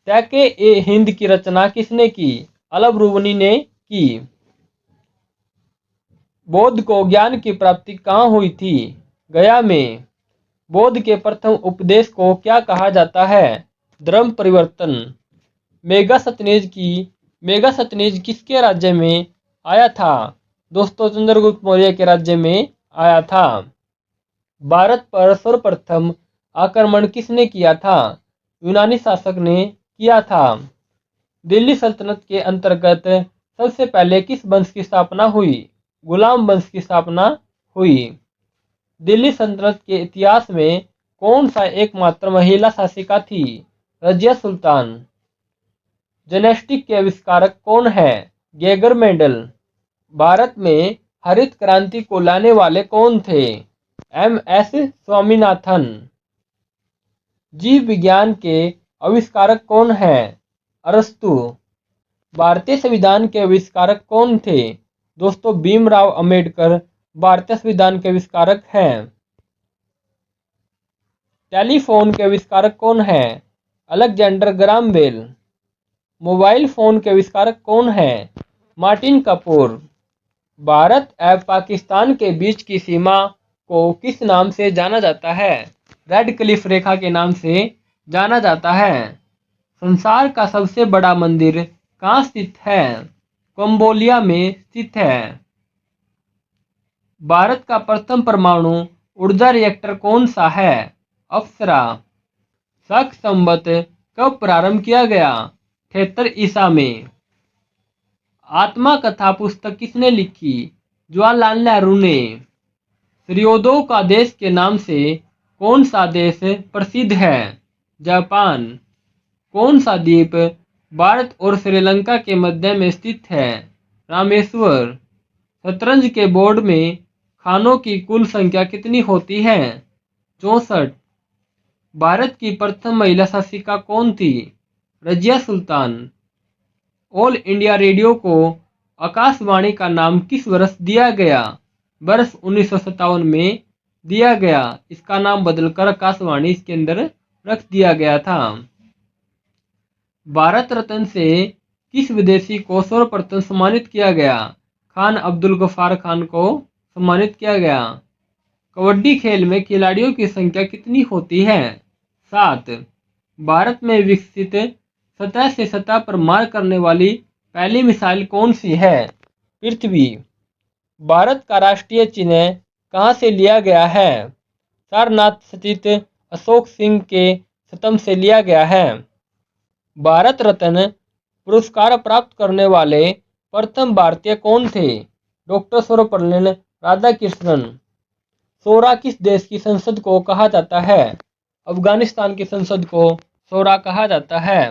तैके ए हिंद की रचना किसने की? अल-बरूनी ने की। बौद्ध को ज्ञान की प्राप्ति कहाँ हुई थी? गया में। बौद्ध के प्रथम उपदेश को क्या कहा जाता है? धर्म परिवर्तन। मेगास्थनीज किसके राज्य में आया था? दोस्तों चंद्रगुप्त मौर्य के राज्य में आया था। भारत पर सर्वप्रथम आक्रमण किसने किया था? यूनानी शासक ने किया था। दिल्ली सल्तनत के अंतर्गत सबसे पहले किस वंश की स्थापना हुई? गुलाम वंश की स्थापना हुई। दिल्ली सल्तनत के इतिहास में कौन सा एकमात्र महिला शासिका थी? रजिया सुल्तान। जिमनास्टिक के आविष्कारक कौन है? Geiger Mendel. भारत में हरित क्रांति को लाने वाले कौन थे? एम.एस. स्वामीनाथन। जीव विज्ञान के आविष्कारक कौन है? अरस्तु। भारतीय संविधान के आविष्कारक कौन थे? दोस्तों भीमराव अंबेडकर भारतीय संविधान के आविष्कारक हैं। टेलीफोन के आविष्कारक कौन है? Alexander Graham Bell. Mobile phone के आविष्कारक कौन है? मार्टिन कपूर। भारत एवं पाकिस्तान के बीच की सीमा को किस नाम से जाना जाता है? रेड क्लिफ रेखा के नाम से जाना जाता है। संसार का सबसे बड़ा मंदिर कहाँ स्थित है? कंबोडिया में स्थित है। भारत का प्रथम परमाणु ऊर्जा रिएक्टर कौन सा है? अप्सरा। शक संवत कब प्रारंभ किया गया? 73 ईसा में। आत्मा कथा पुस्तक किसने लिखी? जवाहरलाल नेहरू ने। सूर्योदय का देश के नाम से कौन सा देश प्रसिद्ध है? जापान। कौन सा द्वीप भारत और श्रीलंका के मध्य में स्थित है? रामेश्वर। शतरंज के बोर्ड में खानों की कुल संख्या कितनी होती है? 64। भारत की प्रथम महिला शासिका कौन थी? Razia Sultan. All India radio को आकाशवाणी का नाम किस वर्ष दिया गया? वर्ष 1957 में दिया गया। इसका नाम बदलकर आकाशवाणी इसके अंदर रख दिया गया था। भारत रत्न से किस विदेशी को सर्वप्रथम सम्मानित किया गया? खान अब्दुल गफ्फार खान को सम्मानित किया गया। कबड्डी खेल में खिलाड़ियों की संख्या कितनी होती है? 7। भारत में विकसित सतह से सतह पर मार करने वाली पहली मिसाइल कौन सी है? पृथ्वी। भारत का राष्ट्रीय चिन्ह कहाँ से लिया गया है? सारनाथ स्थित अशोक सिंह के स्तंभ से लिया गया है। भारत रत्न पुरस्कार प्राप्त करने वाले प्रथम भारतीय कौन थे? डॉक्टर सर्वपल्ली राधाकृष्णन। शोरा किस देश की संसद को कहा जाता है? अफगानिस्तान की संसद को शोरा कहा जाता है।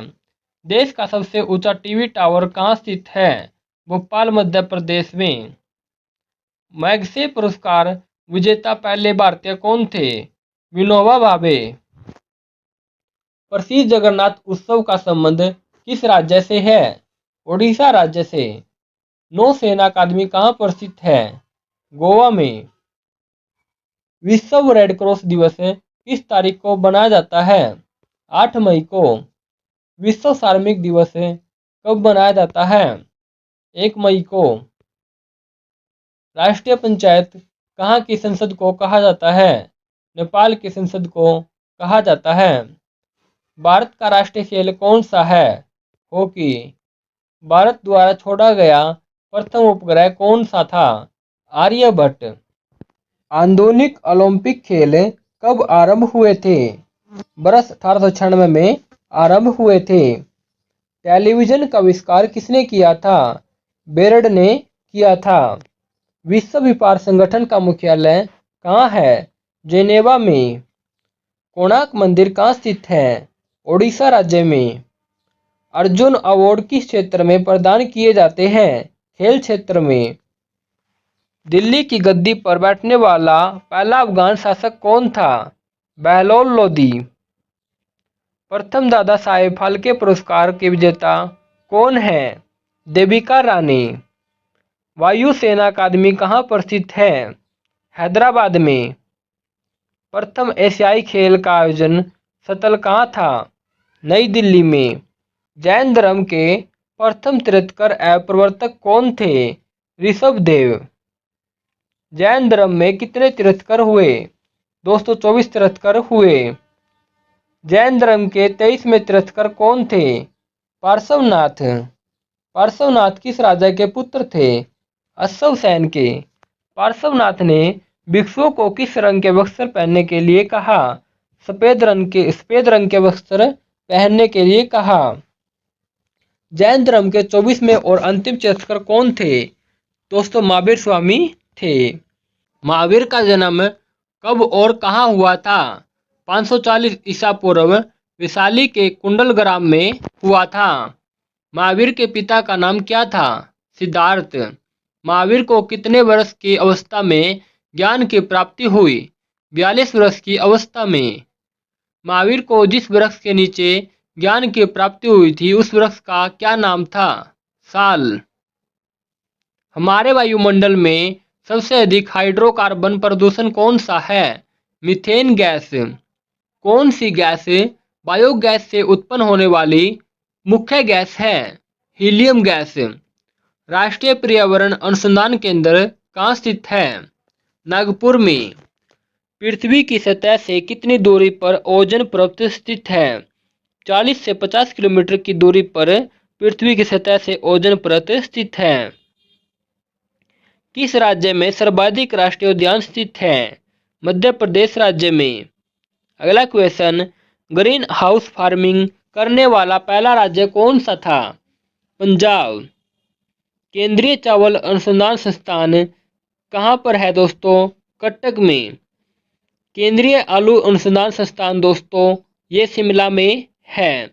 देश का सबसे ऊंचा टीवी टावर कहाँ स्थित है? भोपाल मध्य प्रदेश में। मैग्सेसे पुरस्कार विजेता पहले भारतीय कौन थे? विनोबा भावे। प्रसिद्ध जगन्नाथ उत्सव का संबंध किस राज्य से है? ओडिशा राज्य से। नौसेना अकादमी कहाँ पर स्थित है? गोवा में। विश्व रेड क्रॉस दिवस किस तारीख को मनाया जाता है? 8 मई को। विश्व कार्मिक दिवस कब मनाया जाता है? 1 मई को। राष्ट्रीय पंचायत कहाँ की संसद को कहा जाता है? नेपाल की संसद को कहा जाता है। भारत का राष्ट्रीय खेल कौन सा है? हॉकी। भारत द्वारा छोड़ा गया प्रथम उपग्रह कौन सा था? आर्यभट्ट। आधुनिक ओलंपिक खेल कब आरंभ हुए थे? वर्ष 1896 में आरंभ हुए थे। टेलीविजन का आविष्कार किसने किया था? बेरड ने किया था। विश्व व्यापार संगठन का मुख्यालय कहाँ है? जेनेवा में। कोणार्क मंदिर कहाँ स्थित है? ओडिशा राज्य में। अर्जुन अवार्ड किस क्षेत्र में प्रदान किए जाते हैं? खेल क्षेत्र में। दिल्ली की गद्दी पर बैठने वाला पहला अफगान शासक कौन था? बहलोल लोदी। प्रथम दादा साहेब फाल्के पुरस्कार के विजेता कौन है? देविका रानी। वायुसेना अकादमी कहाँ पर स्थित है? हैदराबाद में। प्रथम एशियाई खेल का आयोजन स्थल कहाँ था? नई दिल्ली में। जैन धर्म के प्रथम तीर्थंकर एवं प्रवर्तक कौन थे? ऋषभदेव। जैन धर्म में कितने तीर्थंकर हुए? 224 तीर्थंकर हुए। जैन धर्म के 23वें तीर्थंकर कौन थे? पार्श्वनाथ। पार्श्वनाथ किस राजा के पुत्र थे? अश्वसेन के। पार्श्वनाथ ने भिक्षुओं को किस रंग के वस्त्र पहनने के लिए कहा? सफेद रंग के वस्त्र पहनने के लिए कहा। जैन धर्म के 24वें और अंतिम तीर्थंकर कौन थे? दोस्तों महावीर स्वामी थे। महावीर का जन्म कब और कहाँ हुआ था? 540 ईसा पूर्व वैशाली के कुंडल ग्राम में हुआ था। महावीर के पिता का नाम क्या था? सिद्धार्थ। महावीर को कितने वर्ष की अवस्था में ज्ञान की प्राप्ति हुई? 42 वर्ष की अवस्था में। महावीर को जिस वृक्ष के नीचे ज्ञान की प्राप्ति हुई थी उस वृक्ष का क्या नाम था? साल। हमारे वायुमंडल में सबसे अधिक हाइड्रोकार्बन प्रदूषण कौन सा है? Methane gas. कौन सी गैस बायोगैस से उत्पन्न होने वाली मुख्य गैस है? Helium gas. राष्ट्रीय पर्यावरण अनुसंधान केंद्र कहाँ स्थित है? नागपुर में। पृथ्वी की सतह से कितनी दूरी पर ओजोन परत स्थित है? 40 से 50 किलोमीटर की दूरी पर पृथ्वी की सतह से ओजोन परत स्थित है। किस राज्य में सर्वाधिक राष्ट्रीय उद्यान स्थित है? मध्य प्रदेश राज्य में। अगला क्वेश्चन, ग्रीन हाउस फार्मिंग करने वाला पहला राज्य कौन सा था? पंजाब। केंद्रीय चावल अनुसंधान संस्थान कहाँ पर है दोस्तों? कटक में। केंद्रीय आलू अनुसंधान संस्थान दोस्तों ये शिमला में है।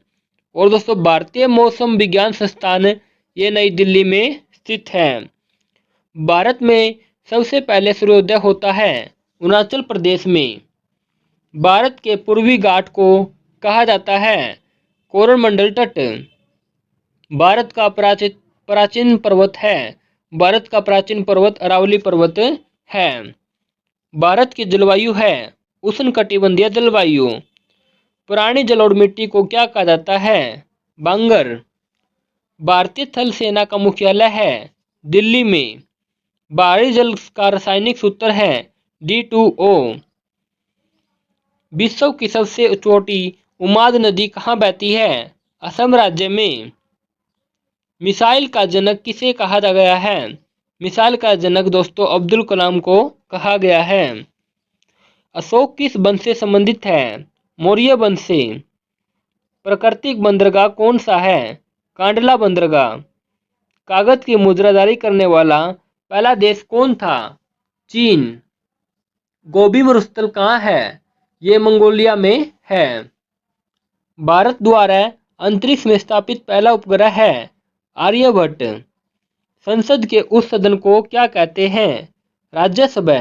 और दोस्तों भारतीय मौसम विज्ञान संस्थान ये नई दिल्ली में स्थित है। भारत में सबसे पहले सूर्योदय होता है अरुणाचल प्रदेश में। भारत के पूर्वी घाट को कहा जाता है कोरोमंडल तट। भारत का प्राचीन पर्वत है। भारत का प्राचीन पर्वत अरावली पर्वत है। भारत की जलवायु है उष्णकटिबंधीय जलवायु। पुरानी जलोढ़ मिट्टी को क्या कहा जाता है? बांगर। भारतीय थल सेना का मुख्यालय है दिल्ली में। बाहरी जल का रासायनिक सूत्र है D2O। विश्व की सबसे छोटी उमाद नदी कहाँ बहती है? असम राज्य में मिसाइल का जनक किसे कहा गया है? मिसाइल का जनक दोस्तों अब्दुल कलाम को कहा गया है। अशोक किस वंश से संबंधित है? मौर्य वंश से। प्राकृतिक बंदरगाह कौन सा है? कांडला बंदरगाह। कागज की मुद्रा जारी करने वाला पहला देश कौन था? चीन। गोबी मरुस्थल कहाँ है? ये मंगोलिया में है। भारत द्वारा अंतरिक्ष में स्थापित पहला उपग्रह है आर्यभट्ट। संसद के उस सदन को क्या कहते हैं? राज्यसभा।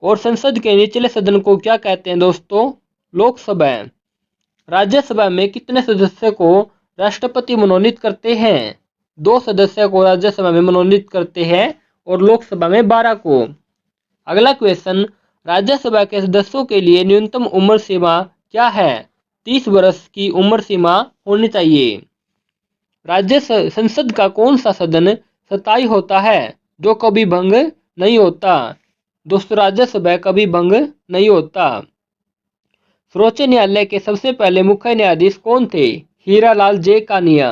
और संसद के निचले सदन को क्या कहते हैं दोस्तों? लोकसभा। राज्यसभा में कितने सदस्य को राष्ट्रपति मनोनीत करते हैं? 2 सदस्य को राज्यसभा में मनोनीत करते हैं और लोकसभा में 12 को। अगला क्वेश्चन, राज्यसभा के सदस्यों के लिए न्यूनतम उम्र सीमा क्या है? 30 वर्ष की उम्र सीमा होनी चाहिए। राज्य संसद का कौन सा सदन स्थायी होता है जो कभी भंग नहीं होता? दोस्तों राज्यसभा कभी भंग नहीं होता। सर्वोच्च न्यायालय के सबसे पहले मुख्य न्यायाधीश कौन थे? हीरालाल जे कानिया।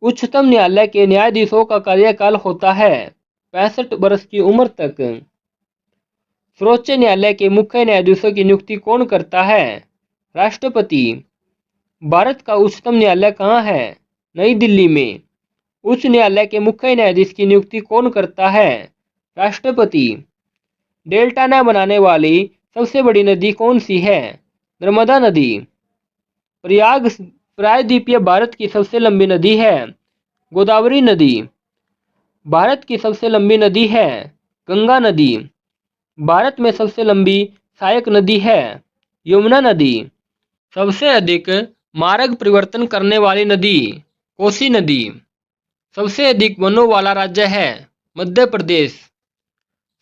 उच्चतम न्यायालय के न्यायाधीशों का कार्यकाल होता है 65 वर्ष की उम्र तक। सर्वोच्च न्यायालय के मुख्य न्यायाधीशों की नियुक्ति कौन करता है? राष्ट्रपति। भारत का उच्चतम न्यायालय कहाँ है? नई दिल्ली में। उच्च न्यायालय के मुख्य न्यायाधीश की नियुक्ति कौन करता है? राष्ट्रपति। डेल्टा न बनाने वाली सबसे बड़ी नदी कौन सी है? नर्मदा नदी। प्रायद्वीपीय भारत की सबसे लंबी नदी है गोदावरी नदी। भारत की सबसे लंबी नदी है गंगा नदी। भारत में सबसे लंबी सहायक नदी है यमुना नदी। सबसे अधिक मार्ग परिवर्तन करने वाली नदी कोसी नदी। सबसे अधिक वनों वाला राज्य है मध्य प्रदेश।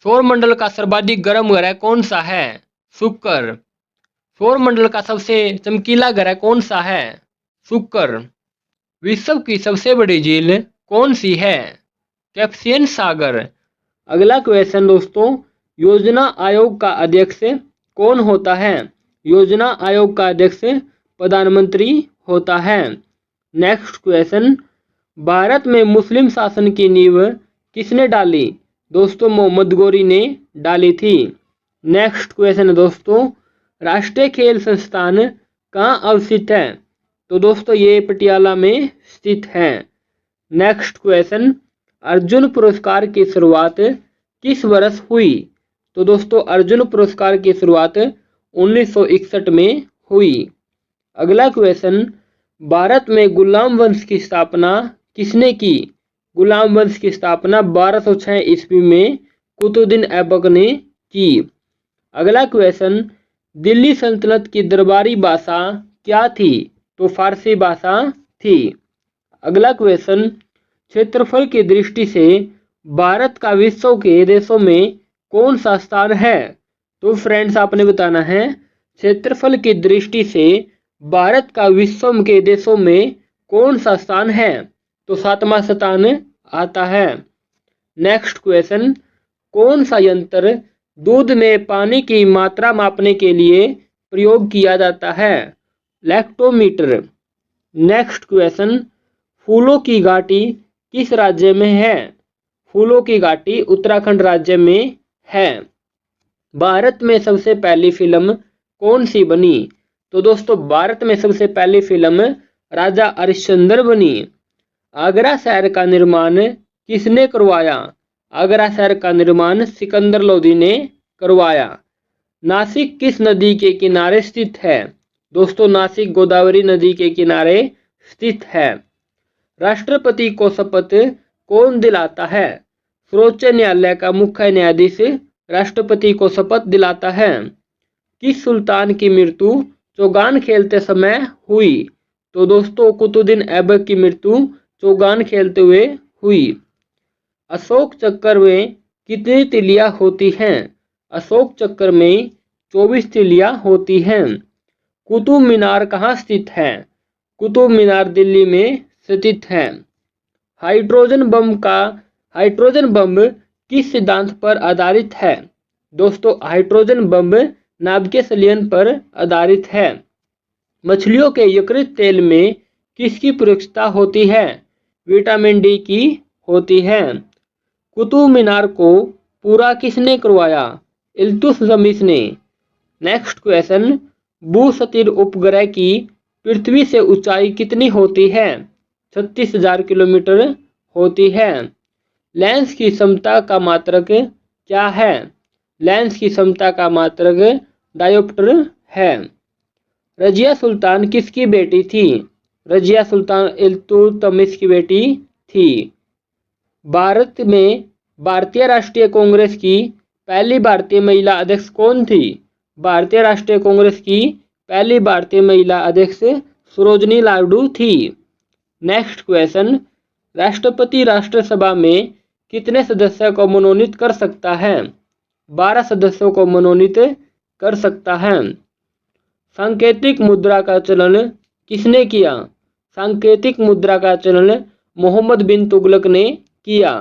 सौरमंडल का सर्वाधिक गर्म ग्रह कौन सा है? शुक्र। सौरमंडल का सबसे चमकीला ग्रह कौन सा है? शुक्र। विश्व की सबसे बड़ी झील कौन सी है? कैस्पियन सागर। अगला क्वेश्चन दोस्तों, योजना आयोग का अध्यक्ष कौन होता है? योजना आयोग का अध्यक्ष प्रधानमंत्री होता है। नेक्स्ट क्वेश्चन, भारत में मुस्लिम शासन की नींव किसने डाली? दोस्तों मोहम्मद गौरी ने डाली थी। नेक्स्ट क्वेश्चन है दोस्तों, राष्ट्रीय खेल संस्थान कहाँ अवस्थित है? तो दोस्तों ये पटियाला में स्थित है। नेक्स्ट क्वेश्चन, अर्जुन पुरस्कार की शुरुआत किस वर्ष हुई? तो दोस्तों अर्जुन पुरस्कार की शुरुआत 1961 में हुई। अगला क्वेश्चन, भारत में गुलाम वंश की स्थापना किसने की? गुलाम वंश की स्थापना 1206 ईस्वी में कुतुबुद्दीन ऐबक ने की। अगला क्वेश्चन, दिल्ली सल्तनत की दरबारी भाषा क्या थी? तो फारसी भाषा थी। अगला क्वेश्चन, क्षेत्रफल की दृष्टि से भारत का विश्व के देशों में कौन सा स्थान है? तो फ्रेंड्स आपने बताना है क्षेत्रफल की दृष्टि से भारत का विश्व के देशों में कौन सा स्थान है? तो 7वां स्थान आता है। नेक्स्ट क्वेश्चन, कौन सा यंत्र दूध में पानी की मात्रा मापने के लिए प्रयोग किया जाता है? लैक्टोमीटर। नेक्स्ट क्वेश्चन, फूलों की घाटी किस राज्य में है? फूलों की घाटी उत्तराखंड राज्य में है। भारत में सबसे पहली फिल्म कौन सी बनी? तो दोस्तों भारत में सबसे पहली फिल्म राजा हरिश्चंद्र बनी। आगरा शहर का निर्माण किसने करवाया? आगरा शहर का निर्माण सिकंदर लोदी ने करवाया। नासिक किस नदी के किनारे स्थित है? दोस्तों नासिक गोदावरी नदी के किनारे स्थित है। राष्ट्रपति को शपथ कौन दिलाता है? सर्वोच्च न्यायालय का मुख्य न्यायाधीश राष्ट्रपति को शपथ दिलाता है। किस सुल्तान की मृत्यु चौगान खेलते समय हुई? तो दोस्तों कुतुबुद्दीन ऐबक की मृत्यु चौगान खेलते हुए हुई। अशोक चक्र में कितनी तिलियां होती हैं? अशोक चक्र में 24 तिलियां होती हैं। कुतुब मीनार कहाँ स्थित है? कुतुब मीनार दिल्ली में स्थित है। हाइड्रोजन बम किस सिद्धांत पर आधारित है? दोस्तों हाइड्रोजन बम नाभिकीय संलयन पर आधारित है। मछलियों के यकृत तेल में किसकी परीक्षता होती है? विटामिन डी की होती है। कुतुब मीनार को पूरा किसने करवाया? इल्तुतमिश ने। नेक्स्ट क्वेश्चन, भूस्थिर उपग्रह की पृथ्वी से ऊंचाई कितनी होती है? 36,000 किलोमीटर होती है। लेंस की क्षमता का मात्रक क्या है? लेंस की क्षमता का मात्रक डायोप्टर है। रजिया सुल्तान किसकी बेटी थी? रजिया सुल्तान इल्तुतमिश की बेटी थी। भारत में भारतीय राष्ट्रीय कांग्रेस की पहली भारतीय महिला अध्यक्ष कौन थी? भारतीय राष्ट्रीय कांग्रेस की पहली भारतीय महिला अध्यक्ष सरोजिनी नायडू थी। नेक्स्ट क्वेश्चन, राष्ट्रपति राष्ट्रसभा में कितने सदस्यों को मनोनीत कर सकता है? 12 सदस्यों को मनोनीत कर सकता है। सांकेतिक मुद्रा का चलन किसने किया? सांकेतिक मुद्रा का चलन मोहम्मद बिन तुगलक ने किया।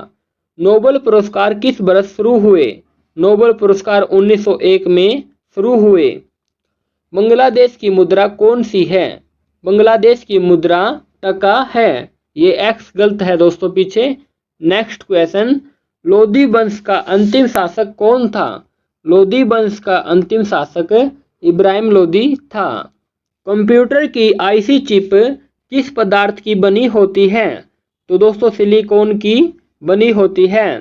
नोबेल पुरस्कार किस वर्ष शुरू हुए? नोबेल पुरस्कार 1901 में शुरू हुए। बांग्लादेश की मुद्रा कौन सी है? बांग्लादेश की मुद्रा टका है। ये एक्स गलत है दोस्तों पीछे। नेक्स्ट क्वेश्चन, लोधी वंश का अंतिम शासक कौन था? लोधी वंश का अंतिम शासक इब्राहिम लोधी था। कंप्यूटर की आईसी चिप किस पदार्थ की बनी होती है? तो दोस्तों सिलिकॉन की बनी होती है।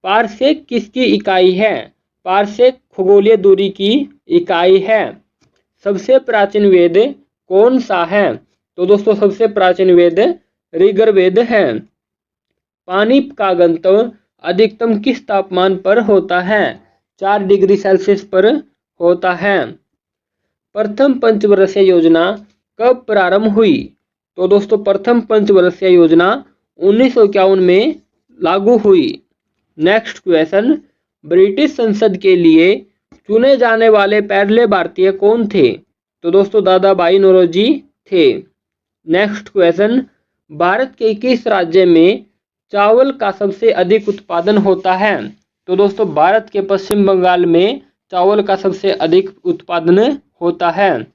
पारसेक किसकी इकाई है? पारसेक खगोलीय दूरी की इकाई है। सबसे प्राचीन वेद कौन सा है? तो दोस्तों सबसे प्राचीन वेद ऋग्वेद है। पानी का घनत्व अधिकतम किस तापमान पर होता है? 4 डिग्री सेल्सियस पर होता है। प्रथम पंचवर्षीय योजना कब प्रारंभ हुई? तो दोस्तों प्रथम पंचवर्षीय योजना 1951 में लागू हुई। नेक्स्ट क्वेश्चन, ब्रिटिश संसद के लिए चुने जाने वाले पहले भारतीय कौन थे? तो दोस्तों दादा भाई नौरोजी थे। नेक्स्ट क्वेश्चन, भारत के किस राज्य में चावल का सबसे अधिक उत्पादन होता है? तो दोस्तों भारत के पश्चिम बंगाल में चावल का सबसे अधिक उत्पादन होता है।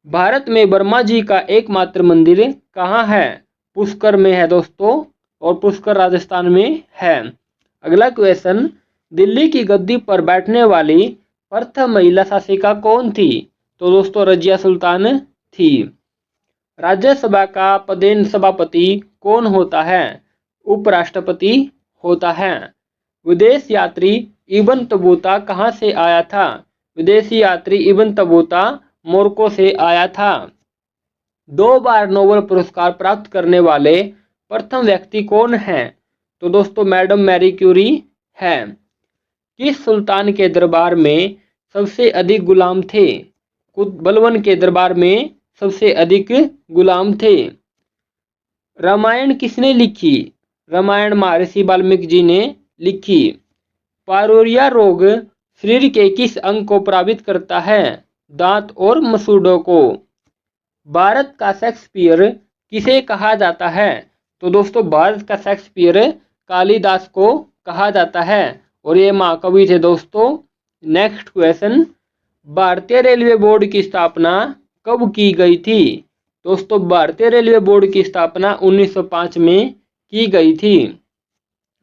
भारत में ब्रह्मा जी का एकमात्र मंदिर कहाँ है? पुष्कर में है दोस्तों, और पुष्कर राजस्थान में है। अगला क्वेश्चन, दिल्ली की गद्दी पर बैठने वाली प्रथम महिला शासिका कौन थी? तो दोस्तों रजिया सुल्तान थी। राज्यसभा का पदेन सभापति कौन होता है? उपराष्ट्रपति होता है। विदेश यात्री इब्न बतूता कहाँ से आया था? विदेशी यात्री इब्न बतूता मोरक्को से आया था। 2 बार नोबेल पुरस्कार प्राप्त करने वाले प्रथम व्यक्ति कौन है? तो दोस्तों मैडम मैरी क्यूरी है। किस सुल्तान के दरबार में सबसे अधिक गुलाम थे? बलबन के दरबार में सबसे अधिक गुलाम थे। रामायण किसने लिखी? रामायण महर्षि वाल्मीकि जी ने लिखी। पायरोरिया रोग शरीर के किस अंग को प्रभावित करता है? दांत और मसूड़ों को। भारत का शेक्सपियर किसे कहा जाता है? तो दोस्तों भारत का शेक्सपियर कालिदास को कहा जाता है, और ये महाकवि थे दोस्तों। नेक्स्ट क्वेश्चन, भारतीय रेलवे बोर्ड की स्थापना कब की गई थी? दोस्तों भारतीय रेलवे बोर्ड की स्थापना 1905 में की गई थी।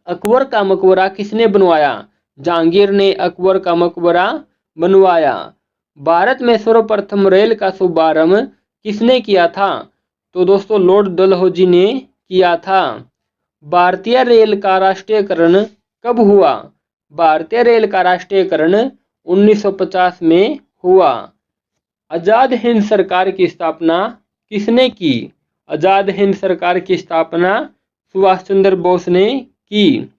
अकबर का मकबरा किसने बनवाया? जहांगीर ने अकबर का मकबरा बनवाया। भारत में सर्वप्रथम रेल का शुभारंभ किसने किया था? तो दोस्तों लॉर्ड डलहौजी ने किया था। भारतीय रेल का राष्ट्रीयकरण कब हुआ? भारतीय रेल का राष्ट्रीयकरण 1950 में हुआ। आजाद हिंद सरकार की स्थापना किसने की? आजाद हिंद सरकार की स्थापना सुभाष चंद्र बोस ने की।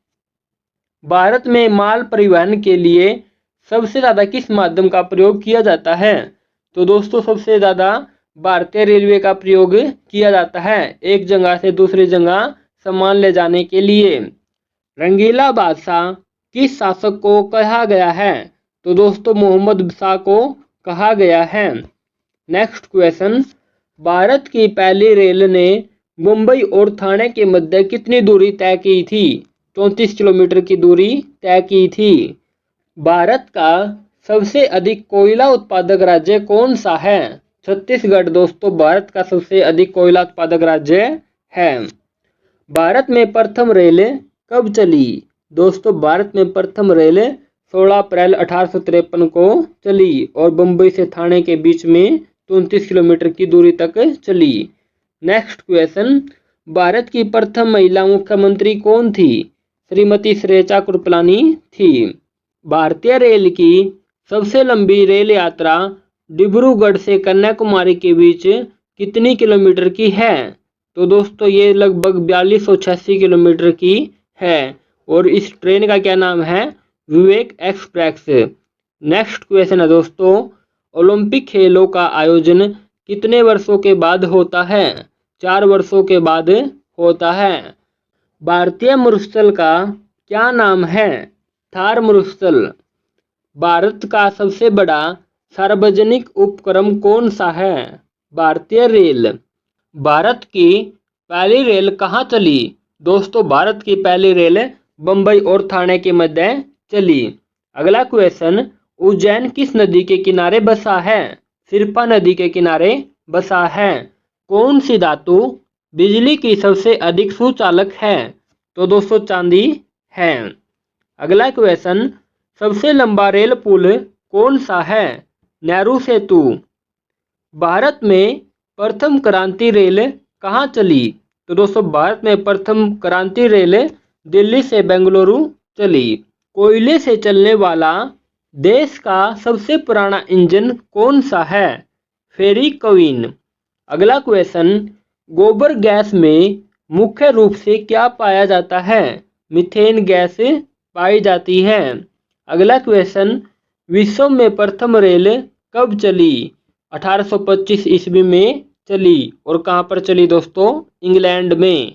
भारत में माल परिवहन के लिए सबसे ज़्यादा किस माध्यम का प्रयोग किया जाता है? तो दोस्तों सबसे ज़्यादा भारतीय रेलवे का प्रयोग किया जाता है, एक जगह से दूसरी जगह सामान ले जाने के लिए। रंगीला बादशाह किस शासक को कहा गया है? तो दोस्तों मोहम्मद शाह को कहा गया है। नेक्स्ट क्वेश्चन, भारत की पहली रेल ने मुंबई और ठाणे के मध्य कितनी दूरी तय की थी? 34 किलोमीटर की दूरी तय की थी। भारत का सबसे अधिक कोयला उत्पादक राज्य कौन सा है? छत्तीसगढ़ दोस्तों भारत का सबसे अधिक कोयला उत्पादक राज्य है। भारत में प्रथम रेल कब चली? दोस्तों भारत में प्रथम रेल 16 अप्रैल 1853 को चली और बम्बई से ठाणे के बीच में 34 किलोमीटर की दूरी तक चली। नेक्स्ट क्वेश्चन, भारत की प्रथम महिला मुख्यमंत्री कौन थी? श्रीमती श्रेया कृपलानी थी। भारतीय रेल की सबसे लंबी रेल यात्रा डिब्रूगढ़ से कन्याकुमारी के बीच कितनी किलोमीटर की है? तो दोस्तों ये लगभग 4286 किलोमीटर की है और इस ट्रेन का क्या नाम है? विवेक एक्सप्रेस। नेक्स्ट क्वेश्चन है दोस्तों, ओलंपिक खेलों का आयोजन कितने वर्षों के बाद होता है? 4 वर्षों के बाद होता है। भारतीय मरुस्थल का क्या नाम है? थार मरुस्थल। भारत का सबसे बड़ा सार्वजनिक उपक्रम कौन सा है? भारतीय रेल। भारत की पहली रेल कहाँ चली? दोस्तों भारत की पहली रेल बम्बई और ठाणे के मध्य चली। अगला क्वेश्चन, उज्जैन किस नदी के किनारे बसा है? सिरपा नदी के किनारे बसा है। कौन सी धातु बिजली की सबसे अधिक सुचालक है? तो दोस्तों चांदी है। अगला क्वेश्चन, सबसे लंबा रेल पुल कौन सा है? नेहरू सेतु। भारत में प्रथम क्रांति रेल कहाँ चली? तो दोस्तों भारत में प्रथम क्रांति रेल दिल्ली से बेंगलुरु चली। कोयले से चलने वाला देश का सबसे पुराना इंजन कौन सा है? फेरी क्वीन। अगला क्वेश्चन, गोबर गैस में मुख्य रूप से क्या पाया जाता है? मीथेन गैस पाई जाती है। अगला क्वेश्चन, विश्व में प्रथम रेल कब चली? 1825 ईस्वी में चली और कहाँ पर चली दोस्तों? इंग्लैंड में।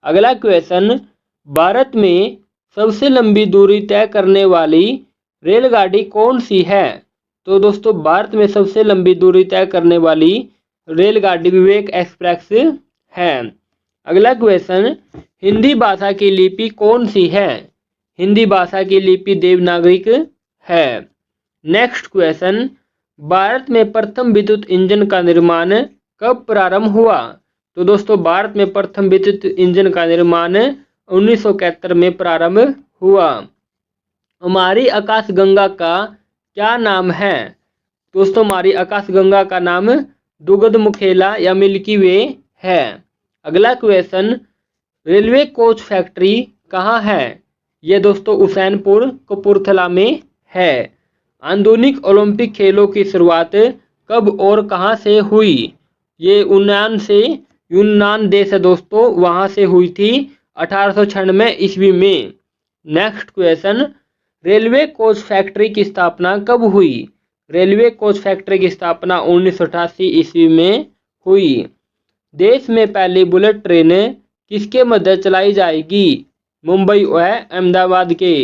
अगला क्वेश्चन, भारत में सबसे लंबी दूरी तय करने वाली रेलगाड़ी कौन सी है? तो दोस्तों भारत में सबसे लंबी दूरी तय करने वाली रेलगाड़ी विवेक एक्सप्रेस है। अगला क्वेश्चन, हिंदी भाषा की लिपि कौन सी है? हिंदी भाषा की लिपि देवनागरिक है। नेक्स्ट क्वेश्चन, भारत में प्रथम विद्युत इंजन का निर्माण कब प्रारंभ हुआ? तो दोस्तों भारत में प्रथम विद्युत इंजन का निर्माण 1971 में प्रारंभ हुआ। हमारी आकाशगंगा का क्या नाम है? दोस्तों हमारी आकाशगंगा का नाम दुगध-मुखेला या मिल्की वे है। अगला क्वेश्चन, रेलवे कोच फैक्ट्री कहाँ है? ये दोस्तों हुसैनपुर कपूरथला में है। आधुनिक ओलंपिक खेलों की शुरुआत कब और कहाँ से हुई? ये यूनान देश है दोस्तों, वहाँ से हुई थी 1896 ईस्वी में। Next question, railway coach factory की स्थापना कब हुई? रेलवे कोच फैक्ट्री की स्थापना 1988 ईस्वी में हुई। देश में पहली बुलेट ट्रेन किसके मध्य चलाई जाएगी? मुंबई व अहमदाबाद के।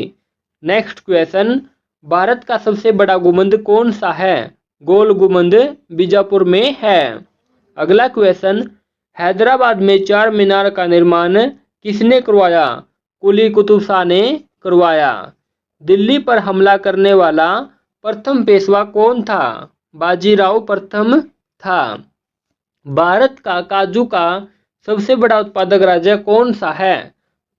नेक्स्ट क्वेश्चन, भारत का सबसे बड़ा गुंबद कौन सा है? गोल गुंबद बीजापुर में है। अगला क्वेश्चन, हैदराबाद में चार मीनार का निर्माण किसने करवाया? कुली कुतुब शाह ने करवाया। दिल्ली पर हमला करने वाला प्रथम पेशवा कौन था? बाजीराव प्रथम था। भारत का काजू का सबसे बड़ा उत्पादक राज्य कौन सा है?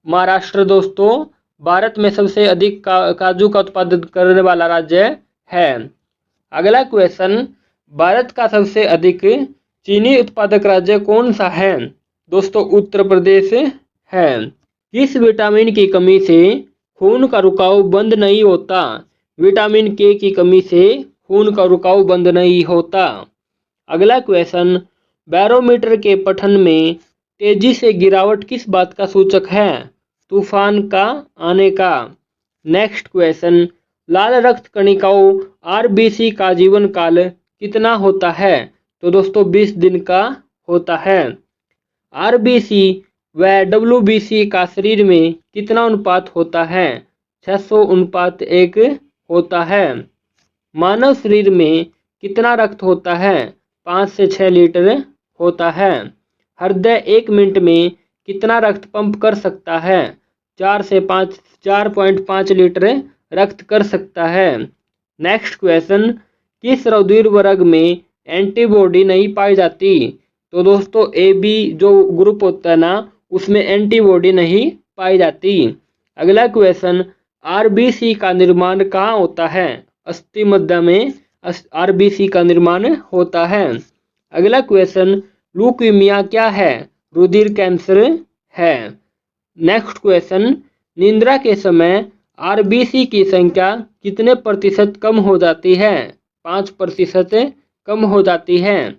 महाराष्ट्र दोस्तों भारत में सबसे अधिक काजू का उत्पादन करने वाला राज्य है। अगला क्वेश्चन, भारत का सबसे अधिक चीनी उत्पादक राज्य कौन सा है? दोस्तों उत्तर प्रदेश है। किस विटामिन की कमी से खून का रुकाव बंद नहीं होता? विटामिन के की कमी से खून का रुकाव बंद नहीं होता। अगला क्वेश्चन, बैरोमीटर के पठन में तेजी से गिरावट किस बात का सूचक है? तूफान का आने का। नेक्स्ट क्वेश्चन, लाल रक्त कणिकाओं आरबीसी का जीवन काल कितना होता है? तो दोस्तों 20 दिन का होता है। आरबीसी व डब्ल्यूबीसी का शरीर में कितना अनुपात होता है? 600:1 होता है। मानव शरीर में कितना रक्त होता है? 5 से 6 लीटर होता है। हृदय 1 मिनट में कितना रक्त पंप कर सकता है? 4.5 लीटर रक्त कर सकता है। नेक्स्ट क्वेश्चन, किस रुधिर वर्ग में एंटीबॉडी नहीं पाई जाती। तो दोस्तों ए बी जो ग्रुप होता है ना, उसमें एंटीबॉडी नहीं पाई जाती। अगला क्वेश्चन, आरबीसी का निर्माण कहाँ होता है? अस्थि मज्जा में आरबीसी का निर्माण होता है। अगला क्वेश्चन, ल्यूकीमिया क्या है? रुधिर कैंसर है। नेक्स्ट क्वेश्चन, निद्रा के समय आरबीसी की संख्या कितने प्रतिशत कम हो जाती है? 5% कम हो जाती है।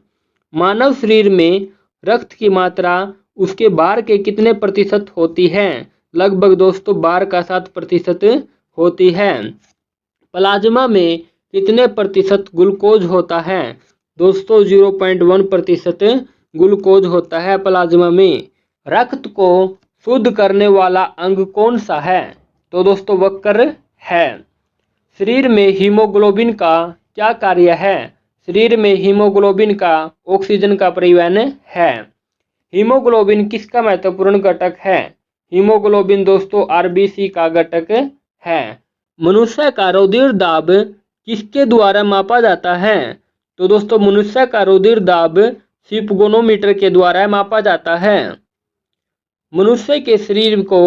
मानव शरीर में रक्त की मात्रा उसके भार के कितने प्रतिशत होती है? लगभग दोस्तों 12% होती है। प्लाज्मा में कितने प्रतिशत ग्लूकोज होता है? दोस्तों 0.1% ग्लूकोज होता है प्लाज्मा में। रक्त को शुद्ध करने वाला अंग कौन सा है? तो दोस्तों वक्र है। शरीर में हीमोग्लोबिन का क्या कार्य है? शरीर में हीमोग्लोबिन का ऑक्सीजन का परिवहन है। हीमोग्लोबिन किसका महत्वपूर्ण घटक है? हीमोग्लोबिन दोस्तों आरबीसी का घटक है। मनुष्य का रुधिर दाब किसके द्वारा मापा जाता है? तो दोस्तों मनुष्य का रुधिर दाब स्फिग्नोमीटर के द्वारा मापा जाता है। मनुष्य के शरीर को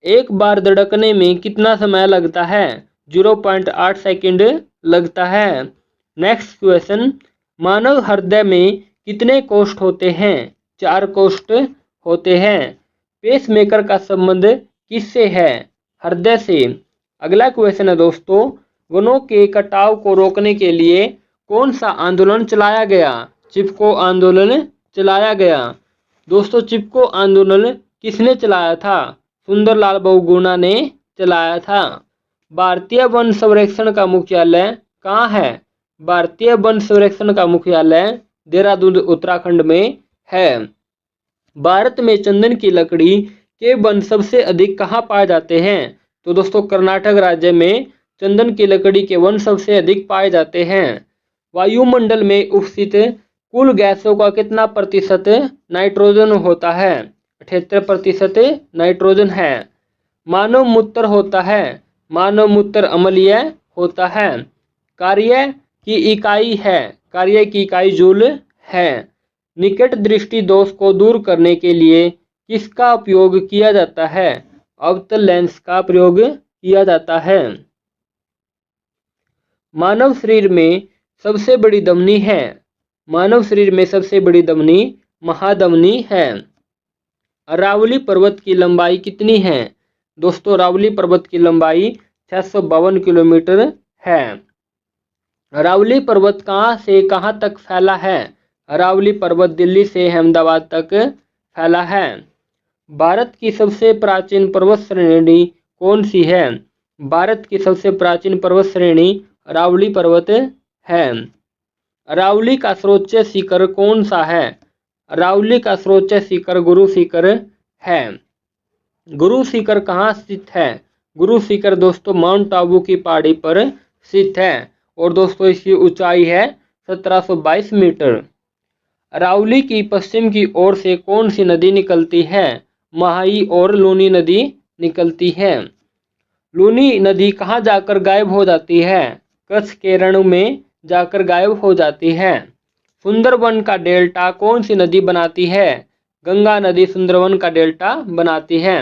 एक बार धड़कने में कितना समय लगता है? 0.8 सेकंड लगता है। नेक्स्ट क्वेश्चन, मानव हृदय में कितने कोष्ठ होते हैं? 4 कोष्ठ होते हैं। पेसमेकर का संबंध किससे है? हृदय से। अगला क्वेश्चन है दोस्तों, वनों के कटाव को रोकने के लिए कौन सा आंदोलन चलाया गया? चिपको आंदोलन चलाया गया। दोस्तों चिपको आंदोलन किसने चलाया था? सुंदरलाल बहुगुणा ने चलाया था। भारतीय वन संरक्षण का मुख्यालय कहाँ है? भारतीय वन संरक्षण का मुख्यालय देहरादून उत्तराखंड में है। भारत में चंदन की लकड़ी के वन सबसे अधिक कहाँ पाए जाते हैं? तो दोस्तों कर्नाटक राज्य में चंदन की लकड़ी के वन सबसे अधिक पाए जाते हैं। वायुमंडल में उपस्थित कुल गैसों का कितना प्रतिशत नाइट्रोजन होता है? 78% नाइट्रोजन है। मानव मूत्र होता है। मानव मूत्र अम्लीय होता है। कार्य की इकाई है। कार्य की इकाई जूल है। निकट दृष्टि दोष को दूर करने के लिए किसका उपयोग किया जाता है? अवतल लेंस का प्रयोग किया जाता है। मानव शरीर में सबसे बड़ी धमनी है। मानव शरीर में सबसे बड़ी धमनी महाधमनी है। अरावली पर्वत की लंबाई कितनी है? दोस्तों अरावली पर्वत की लंबाई 652 किलोमीटर है। अरावली पर्वत कहाँ से कहाँ तक फैला है? अरावली पर्वत दिल्ली से अहमदाबाद तक फैला है। भारत की सबसे प्राचीन पर्वत श्रेणी कौन सी है? भारत की सबसे प्राचीन पर्वत श्रेणी अरावली पर्वत है। अरावली का सर्वोच्च शिखर कौन सा है? अरावली का सर्वोच्च शिखर गुरु शिखर है। गुरु शिखर कहाँ स्थित है? गुरु शिखर दोस्तों माउंट आबू की पहाड़ी पर स्थित है और दोस्तों इसकी ऊंचाई है 1722 मीटर। अरावली की पश्चिम की ओर से कौन सी नदी निकलती है? महाई और लूनी नदी निकलती है। लूनी नदी कहाँ जाकर गायब हो जाती है? कच्छ के रण में जाकर गायब हो जाती है। सुंदरवन का डेल्टा कौन सी नदी बनाती है? गंगा नदी सुंदरवन का डेल्टा बनाती है।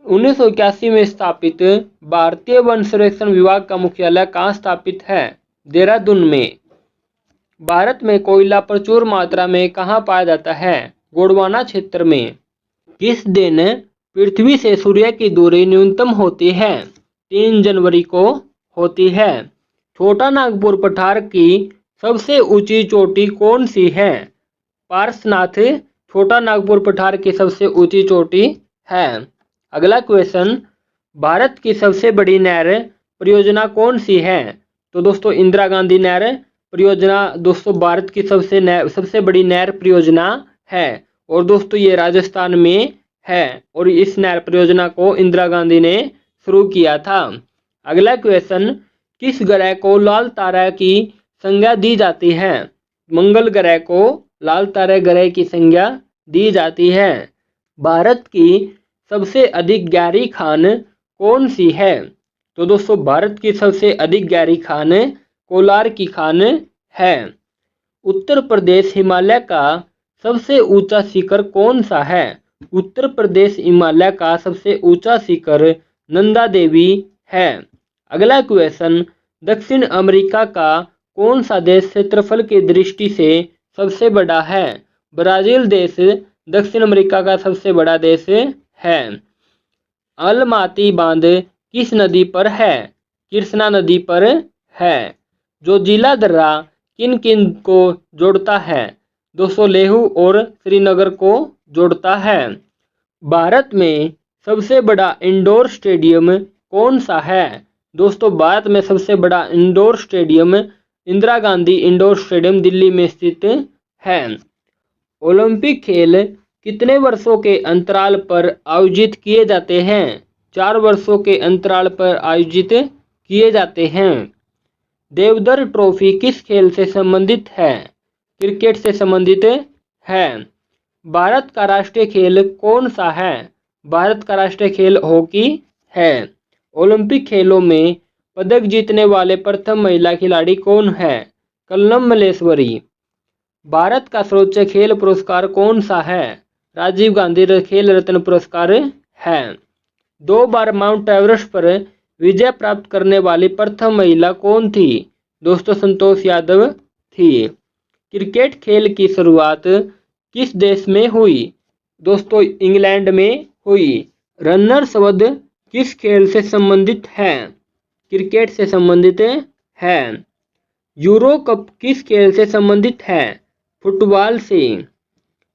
1981 में स्थापित भारतीय वन संरक्षण विभाग का मुख्यालय कहाँ स्थापित है? देहरादून में। भारत में कोयला प्रचुर मात्रा में कहाँ पाया जाता है? गोंडवाना क्षेत्र में। किस दिन पृथ्वी से सूर्य की दूरी न्यूनतम होती है? 3 जनवरी को होती है। छोटा नागपुर पठार की सबसे ऊंची चोटी कौन सी है? पार्श्वनाथ छोटा नागपुर पठार की सबसे ऊंची चोटी है। अगला क्वेश्चन, भारत की सबसे बड़ी नहर परियोजना कौन सी है? तो दोस्तों इंदिरा गांधी नहर परियोजना दोस्तों भारत की सबसे बड़ी नहर परियोजना है और दोस्तों ये राजस्थान में है और इस नहर परियोजना को इंदिरा गांधी ने शुरू किया था। अगला क्वेश्चन, किस ग्रह को लाल तारा की संज्ञा दी जाती है? मंगल ग्रह को लाल तारा ग्रह की संज्ञा दी जाती है। भारत की सबसे अधिक गहरी खान कौन सी है? तो दोस्तों भारत की सबसे अधिक गहरी खान कोलार की खान है। उत्तर प्रदेश हिमालय का सबसे ऊंचा शिखर कौन सा है? उत्तर प्रदेश हिमालय का सबसे ऊंचा शिखर नंदा देवी है। अगला क्वेश्चन, दक्षिण अमेरिका का कौन सा देश क्षेत्रफल की दृष्टि से सबसे बड़ा है? ब्राजील देश दक्षिण अमेरिका का सबसे बड़ा देश है। अलमाती बांध किस नदी पर है? कृष्णा नदी पर है। जोजिला दर्रा किन किन को जोड़ता है? दोस्तों लेहू और श्रीनगर को जोड़ता है। भारत में सबसे बड़ा इंडोर स्टेडियम कौन सा है? दोस्तों भारत में सबसे बड़ा indoor stadium Indira Gandhi indoor stadium Delhi में स्थित है। ओलंपिक खेल कितने वर्षों के अंतराल पर आयोजित किए जाते हैं? 4 वर्षों के अंतराल पर आयोजित किए जाते हैं। देवधर ट्रॉफी किस खेल से संबंधित है? क्रिकेट से संबंधित है। भारत का राष्ट्रीय खेल कौन सा है? भारत का राष्ट्रीय खेल हॉकी है। ओलंपिक खेलों में पदक जीतने वाले प्रथम महिला खिलाड़ी कौन है? कल्लम मल्लेश्वरी। भारत का सर्वोच्च खेल पुरस्कार कौन सा है? राजीव गांधी खेल रत्न पुरस्कार है। 2 बार माउंट एवरेस्ट पर विजय प्राप्त करने वाली प्रथम महिला कौन थी? दोस्तों संतोष यादव थी। क्रिकेट खेल की शुरुआत किस देश में हुई? दोस्तों इंग्लैंड में हुई। रनर शब्द किस खेल से संबंधित है? क्रिकेट से संबंधित है। यूरो कप किस खेल से संबंधित है? फुटबॉल से।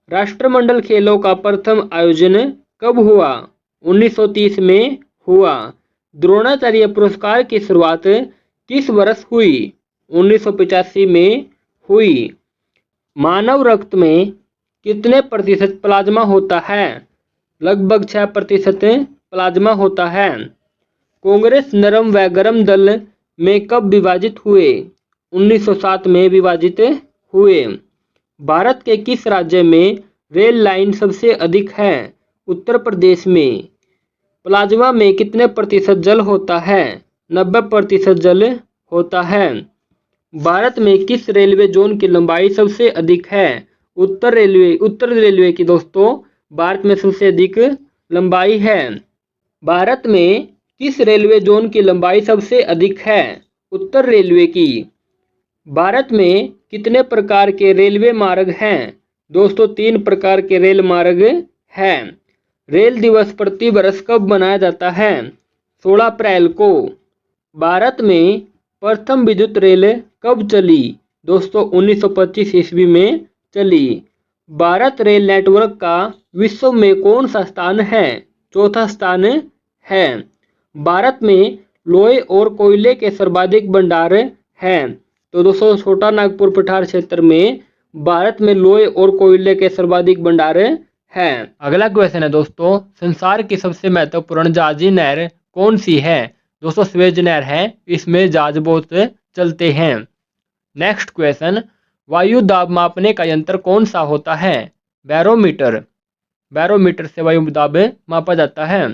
राष्ट्रमंडल खेलों का प्रथम आयोजन कब हुआ? 1930 में हुआ। द्रोणाचार्य पुरस्कार की शुरुआत किस वर्ष हुई? 1985 में हुई। मानव रक्त में कितने प्रतिशत प्लाज्मा होता है? लगभग 6% प्लाज्मा होता है। कांग्रेस नरम व गरम दल में कब विभाजित हुए? 1907 में विभाजित हुए। भारत के किस राज्य में रेल लाइन सबसे अधिक है? उत्तर प्रदेश में। प्लाज्मा में कितने प्रतिशत जल होता है? 90% जल होता है। भारत में किस रेलवे जोन की लंबाई सबसे अधिक है? उत्तर रेलवे की दोस्तों भारत में सबसे अधिक लंबाई है। भारत में किस रेलवे जोन की लंबाई सबसे अधिक है? उत्तर रेलवे की। भारत में कितने प्रकार के रेलवे मार्ग हैं? दोस्तों 3 प्रकार के रेल मार्ग हैं। रेल दिवस प्रति वर्ष कब मनाया जाता है? 16 अप्रैल को। भारत में प्रथम विद्युत रेल कब चली? दोस्तों 1925 ईस्वी में चली। भारत रेल नेटवर्क का विश्व में कौन सा स्थान है? चौथा स्थान है। भारत में लोहे और कोयले के सर्वाधिक भंडार हैं। तो दोस्तों छोटा नागपुर पठार क्षेत्र में भारत में लोहे और कोयले के सर्वाधिक भंडार हैं। अगला क्वेश्चन है दोस्तों, संसार की सबसे महत्वपूर्ण जहाजी नहर कौन सी है? दोस्तों स्वेज नहर है, इसमें जहाज बहुत चलते हैं। नेक्स्ट क्वेश्चन, वायु दाब मापने का यंत्र कौन सा होता है? बैरोमीटर। बैरोमीटर से वायु दाब मापा जाता है।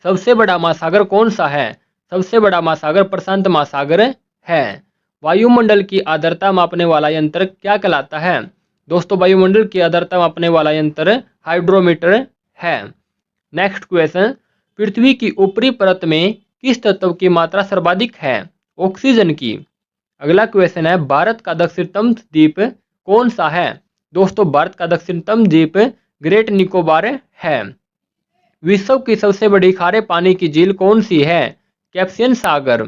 सबसे बड़ा महासागर कौन सा है? सबसे बड़ा महासागर प्रशांत महासागर है। वायुमंडल की आर्द्रता मापने वाला यंत्र क्या कहलाता है? दोस्तों वायुमंडल की आर्द्रता मापने वाला यंत्र हाइड्रोमीटर है। नेक्स्ट क्वेश्चन, पृथ्वी की ऊपरी परत में किस तत्व की मात्रा सर्वाधिक है? ऑक्सीजन की। अगला क्वेश्चन है, भारत का दक्षिणतम द्वीप कौन सा है? दोस्तों भारत का दक्षिणतम द्वीप ग्रेट निकोबार है। विश्व की सबसे बड़ी खारे पानी की झील कौन सी है? कैस्पियन सागर।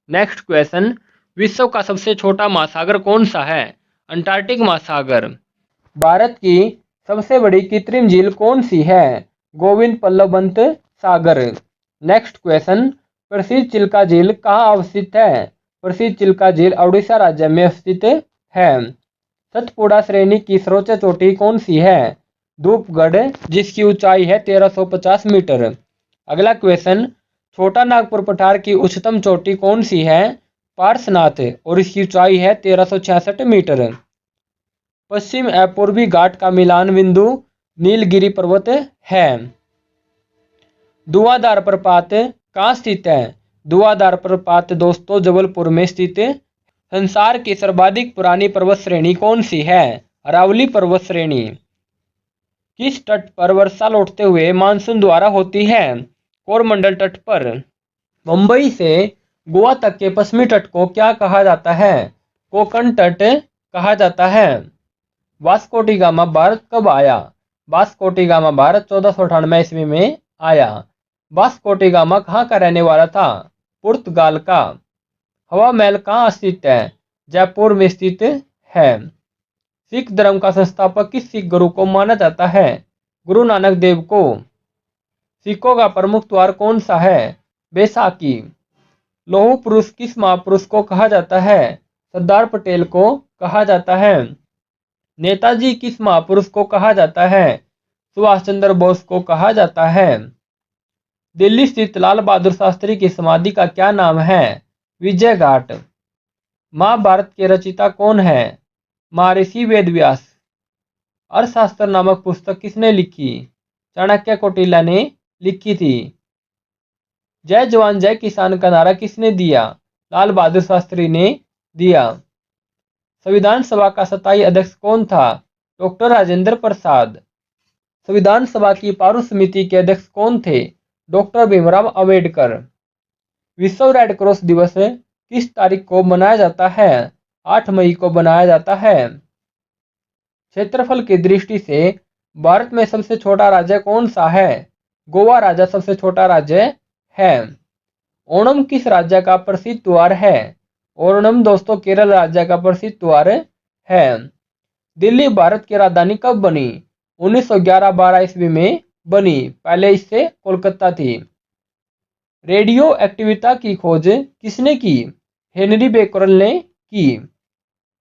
नेक्स्ट क्वेश्चन, विश्व का सबसे छोटा महासागर कौन सा है? अंटार्कटिक महासागर। भारत की सबसे बड़ी कृत्रिम झील कौन सी है? गोविंद बल्लभ सागर। नेक्स्ट क्वेश्चन, प्रसिद्ध चिल्का झील कहाँ अवस्थित है? प्रसिद्ध चिल्का झील उड़ीसा राज्य में स्थित है। सतपुड़ा श्रेणी की सर्वोच्च चोटी कौन सी है? धूपगढ़, जिसकी ऊंचाई है 1350 मीटर। अगला क्वेश्चन, छोटा नागपुर पठार की उच्चतम चोटी कौन सी है? पार्श्वनाथ, और इसकी ऊंचाई है 1366 मीटर। पश्चिम एवं पूर्वी घाट का मिलान बिंदु नीलगिरी पर्वत है। धुआंधार प्रपात कहाँ स्थित है? धुआंधार प्रपात दोस्तों जबलपुर में स्थित संसार की सर्वाधिक पुरानी पर्वत श्रेणी कौन सी है? अरावली पर्वत श्रेणी। किस तट पर वर्षा लौटते हुए मानसून द्वारा होती है? कोरमंडल तट पर। मुंबई से गोवा तक के पश्चिमी तट को क्या कहा जाता है? कोंकण तट कहा जाता है। वास्को डी गामा भारत कब आया? वास्को डी गामा भारत 1498 ईस्वी में आया। वास्को डी गामा कहाँ का रहने वाला था? पुर्तगाल का। हवा महल कहाँ स्थित है? जयपुर में स्थित है। सिख धर्म का संस्थापक किस सिख गुरु को माना जाता है? गुरु नानक देव को। सिखों का प्रमुख त्योहार कौन सा है? बैसाखी। लौह पुरुष किस महापुरुष को कहा जाता है? सरदार पटेल को कहा जाता है। नेताजी किस महापुरुष को कहा जाता है? सुभाष चंद्र बोस को कहा जाता है। दिल्ली स्थित लाल बहादुर शास्त्री की समाधि का क्या नाम है? विजय घाट। महाभारत के रचयिता कौन है? महर्षि वेदव्यास। अर्थशास्त्र नामक पुस्तक किसने लिखी? चाणक्य कौटिल्य ने लिखी थी। जय जवान जय किसान का नारा किसने दिया? लाल बहादुर शास्त्री ने दिया। संविधान सभा का स्थायी अध्यक्ष कौन था? डॉक्टर राजेंद्र प्रसाद। संविधान सभा की पारुल समिति के अध्यक्ष कौन थे? डॉक्टर भीमराव अंबेडकर। विश्व रेड क्रॉस दिवस किस तारीख को मनाया जाता है? 8 मई को मनाया जाता है। क्षेत्रफल की दृष्टि से भारत में सबसे छोटा राज्य कौन सा है? गोवा राज्य सबसे छोटा राज्य है। ओणम किस राज्य का प्रसिद्ध त्योहार है? ओणम दोस्तों केरल राज्य का प्रसिद्ध त्योहार है। दिल्ली भारत की राजधानी कब बनी? 1911-12 ईस्वी में बनी। पहले इससे कोलकाता थी। रेडियो एक्टिविटी की खोज किसने की? हेनरी बेकरल ने की।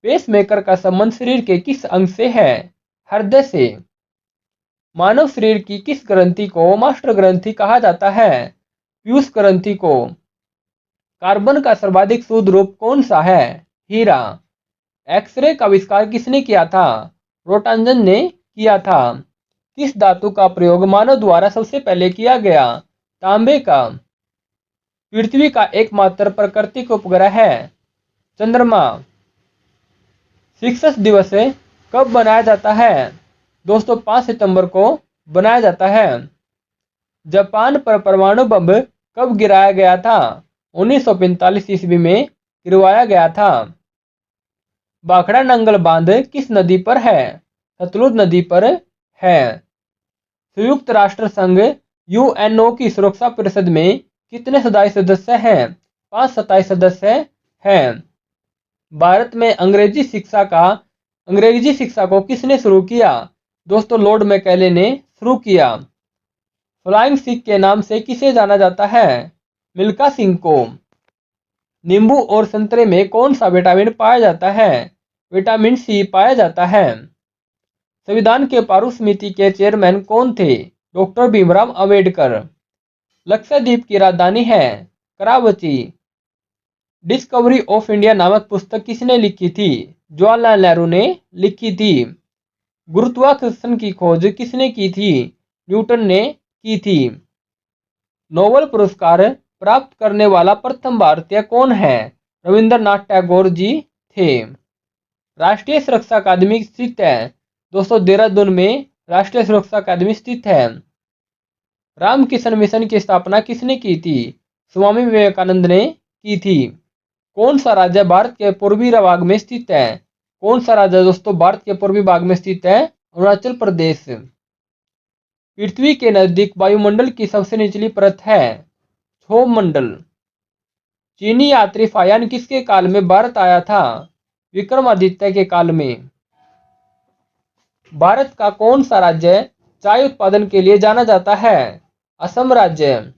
पेसमेकर का संबंध शरीर के किस अंग से है? हृदय से। मानव शरीर की किस ग्रंथि को मास्टर ग्रंथि कहा जाता है? पीयूष ग्रंथि को। कार्बन का सर्वाधिक शुद्ध रूप कौन सा है? हीरा। एक्सरे का आविष्कार किसने किया था? रोटंजन ने किया था। किस धातु का प्रयोग मानव द्वारा सबसे पहले किया गया? तांबे का। पृथ्वी का एकमात्र प्राकृतिक उपग्रह है? चंद्रमा। शिक्षक दिवस कब मनाया जाता है? दोस्तों 5 सितंबर को बनाया जाता है। जापान पर परमाणु बम कब गिराया गया था? 1945 ईस्वी में गिरवाया गया था। भाखड़ा नंगल बांध किस नदी पर है? सतलुज नदी पर है। संयुक्त राष्ट्र संघ यूएनओ की सुरक्षा परिषद में कितने स्थायी सदस्य हैं? 5 स्थायी सदस्य हैं। भारत में अंग्रेजी शिक्षा को किसने शुरू किया? दोस्तों लॉर्ड मैकेले ने शुरू किया। फ्लाइंग सिख के नाम से किसे जाना जाता है? मिल्खा सिंह को। नींबू और संतरे में कौन सा विटामिन पाया जाता है? विटामिन सी पाया जाता है। संविधान के पारुल समिति के चेयरमैन कौन थे? डॉक्टर भीमराव अंबेडकर। लक्षद्वीप की राजधानी है करावती। डिस्कवरी ऑफ इंडिया नामक पुस्तक किसने लिखी थी? जवाहरलाल नेहरू ने लिखी थी। गुरुत्वाकर्षण की खोज किसने की थी? न्यूटन ने की थी। नोबेल पुरस्कार प्राप्त करने वाला प्रथम भारतीय कौन है? रविंद्रनाथ टैगोर जी थे। राष्ट्रीय सुरक्षा अकादमी स्थित है? दोस्तों देहरादून में राष्ट्रीय सुरक्षा अकादमी स्थित है। रामकृष्ण मिशन की स्थापना किसने की थी? स्वामी विवेकानंद ने की थी। कौन सा राज्य भारत के पूर्वी भाग में स्थित है? कौन सा राज्य दोस्तों भारत के पूर्वी भाग में स्थित है? अरुणाचल प्रदेश। पृथ्वी के नजदीक वायुमंडल की सबसे निचली परत है? क्षोभ मंडल। चीनी यात्री फायान किसके काल में भारत आया था? विक्रमादित्य के काल में। भारत का कौन सा राज्य चाय उत्पादन के लिए जाना जाता है? असम राज्य।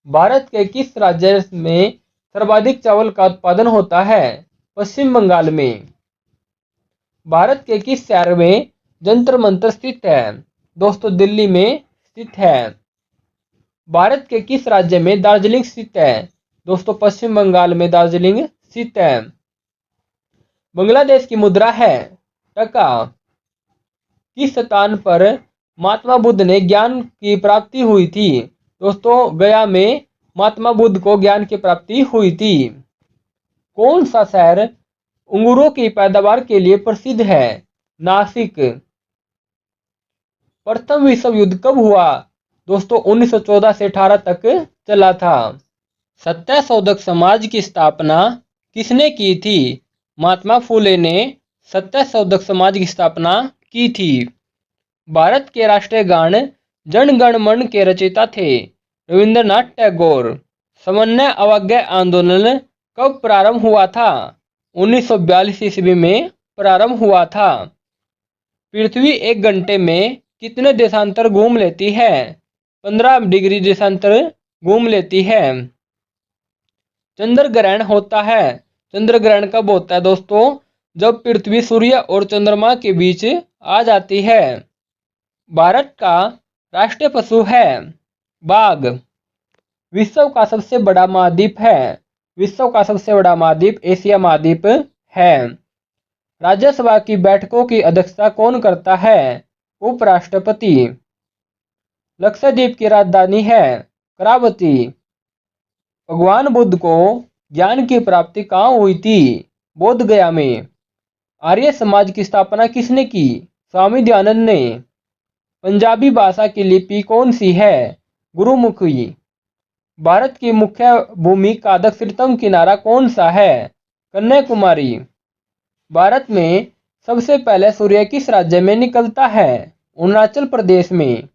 भारत के किस राज्य में सर्वाधिक चावल का उत्पादन होता है? पश्चिम बंगाल में। भारत के किस शहर में जंतर मंतर स्थित है? दोस्तों दिल्ली में स्थित है। भारत के किस राज्य में दार्जिलिंग स्थित है? दोस्तों पश्चिम बंगाल में दार्जिलिंग स्थित है। बांग्लादेश की मुद्रा है टका। किस स्थान पर महात्मा बुद्ध ने ज्ञान की प्राप्ति हुई थी? दोस्तों गया में महात्मा बुद्ध को ज्ञान की प्राप्ति हुई थी। कौन सा शहर अंगूरों की पैदावार के लिए प्रसिद्ध है? नासिक। प्रथम विश्व युद्ध कब हुआ? दोस्तों 1914 से 18 तक चला था। सत्यशोधक समाज की स्थापना किसने की थी? महात्मा फुले ने सत्यशोधक समाज की स्थापना की थी। भारत के राष्ट्रीय गान जन गण मन के रचयिता थे रविंद्रनाथ टैगोर। समन्वय अवज्ञा आंदोलन कब प्रारंभ हुआ था? 1942 ईस्वी में प्रारंभ हुआ था। पृथ्वी एक घंटे में कितने देशांतर घूम लेती है? 15 डिग्री देशांतर घूम लेती है। चंद्र ग्रहण होता है। चंद्र ग्रहण कब होता है दोस्तों? जब पृथ्वी सूर्य और चंद्रमा के बीच आ जाती है। भारत का राष्ट्रीय पशु है बाघ। विश्व का सबसे बड़ा महाद्वीप है। विश्व का सबसे बड़ा महाद्वीप एशिया महाद्वीप है। राज्यसभा की बैठकों की अध्यक्षता कौन करता है? उपराष्ट्रपति। लक्षद्वीप की राजधानी है करावती। भगवान बुद्ध को ज्ञान की प्राप्ति कहाँ हुई थी? बोध गया में। आर्य समाज की स्थापना किसने की? स्वामी दयानंद ने। पंजाबी भाषा की लिपि कौन सी है? गुरुमुखी। भारत की मुख्य भूमि का दक्षिणतम किनारा कौन सा है? कन्याकुमारी। भारत में सबसे पहले सूर्य किस राज्य में निकलता है? अरुणाचल प्रदेश में।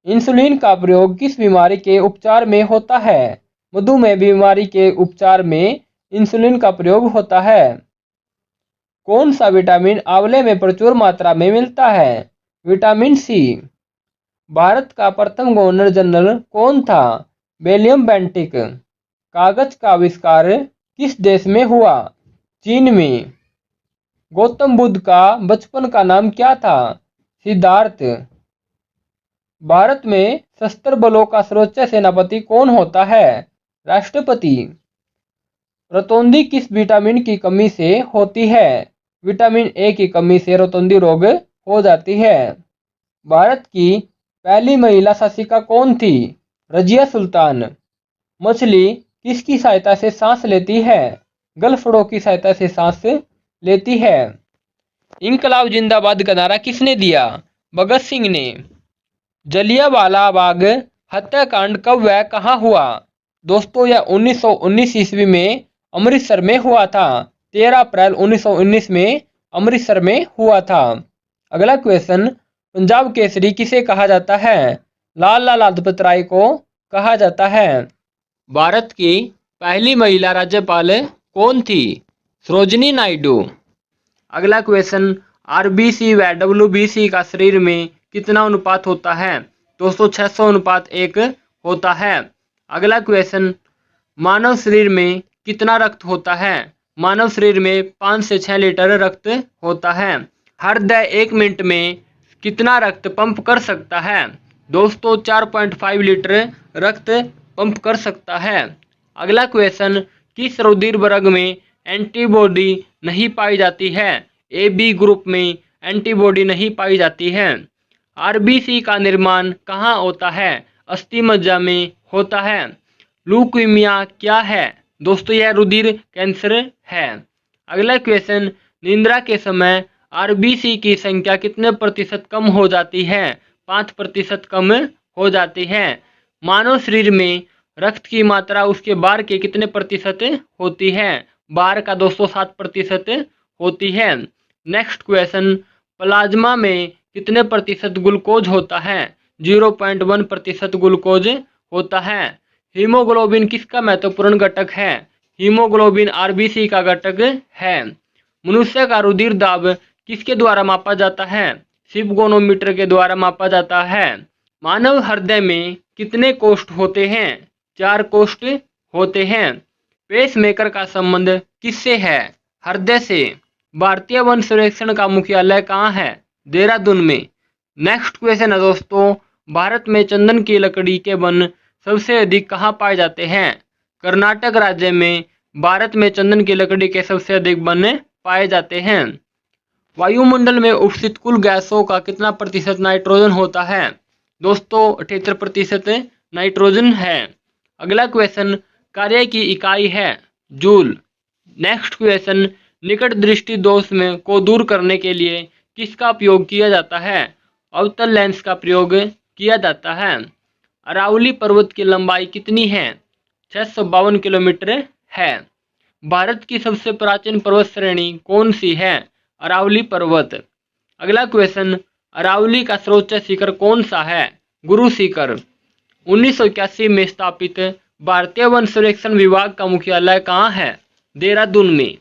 इंसुलिन का प्रयोग किस बीमारी के उपचार में होता है? मधुमेह बीमारी के उपचार में इंसुलिन का प्रयोग होता है। कौन सा विटामिन आंवले में प्रचुर मात्रा में मिलता है? Vitamin C. भारत का प्रथम गवर्नर जनरल कौन था? William Bentinck. कागज का आविष्कार किस देश में हुआ? चीन में। गौतम बुद्ध का बचपन का नाम क्या था? सिद्धार्थ। भारत में सशस्त्र बलों का सर्वोच्च सेनापति कौन होता है? राष्ट्रपति। रतौंधी किस विटामिन की कमी से होती है? विटामिन ए की कमी से रतौंधी रोग हो जाती है। भारत की पहली महिला शासिका कौन थी? रजिया सुल्तान। मछली किसकी सहायता से सांस लेती है? गलफड़ों की सहायता से सांस लेती है। इंकलाब जिंदाबाद का नारा किसने दिया? भगत सिंह ने। जलियांवाला बाग हत्याकांड कब व कहाँ हुआ? दोस्तों यह 1919 ईस्वी में अमृतसर में हुआ था। 13 अप्रैल 1919 में अमृतसर में हुआ था। अगला क्वेश्चन, पंजाब केसरी किसे कहा जाता है? लाल लाजपत राय को कहा जाता है। भारत की पहली महिला राज्यपाल कौन थी? सरोजिनी नायडू। अगला क्वेश्चन, आरबीसी व डब्ल्यूबीसी का शरीर में कितना अनुपात होता है? दोस्तों 600:1 होता है। अगला क्वेश्चन, मानव शरीर में कितना रक्त होता है? मानव शरीर में 5 से 6 लीटर रक्त होता है। हृदय 1 मिनट में कितना रक्त पंप कर सकता है? दोस्तों 4.5 लीटर रक्त पंप कर सकता है। अगला क्वेश्चन, किस रुधिर वर्ग में एंटीबॉडी नहीं पाई जाती है? ए बी ग्रुप में एंटीबॉडी नहीं पाई जाती है। आरबीसी का निर्माण कहाँ होता है? अस्थि मज्जा में होता है। ल्यूकीमिया क्या है? दोस्तों यह रुधिर कैंसर है। अगला क्वेश्चन, निद्रा के समय आरबीसी की संख्या कितने प्रतिशत कम हो जाती है? 5% कम हो जाती है। मानव शरीर में रक्त की मात्रा उसके बार के कितने प्रतिशत होती है? बार का 7% होती है। नेक्स्ट क्वेश्चन, प्लाज्मा में कितने प्रतिशत ग्लूकोज होता है? 0.1% ग्लूकोज होता है। हीमोग्लोबिन किसका महत्वपूर्ण घटक है? हीमोग्लोबिन आरबीसी का घटक है। मनुष्य का रुधिर दाब किसके द्वारा मापा जाता है? स्फिगोनोमीटर के द्वारा मापा जाता है। मानव हृदय में कितने कोष्ठ होते हैं? 4 कोष्ठ होते हैं। पेसमेकर का संबंध किससे है? हृदय से। भारतीय वन सर्वेक्षण का मुख्यालय कहाँ है? देहरादून में। नेक्स्ट क्वेश्चन है दोस्तों, भारत में चंदन की लकड़ी के वन सबसे अधिक कहाँ पाए जाते हैं? कर्नाटक राज्य में भारत में चंदन की लकड़ी के सबसे अधिक वन पाए जाते हैं। वायुमंडल में उपस्थित कुल गैसों का कितना प्रतिशत नाइट्रोजन होता है? दोस्तों 78% नाइट्रोजन है। अगला क्वेश्चन, कार्य की इकाई है जूल। नेक्स्ट क्वेश्चन, निकट दृष्टि दोष में को दूर करने के लिए किसका उपयोग किया जाता है? अवतल लेंस का प्रयोग किया जाता है। अरावली पर्वत की लंबाई कितनी है? 652 किलोमीटर है। भारत की सबसे प्राचीन पर्वत श्रेणी कौन सी है? अरावली पर्वत। अगला क्वेश्चन, अरावली का सर्वोच्च शिखर कौन सा है? गुरु शिखर। 1981 में स्थापित भारतीय वन संरक्षण विभाग का मुख्यालय कहाँ है? देहरादून में।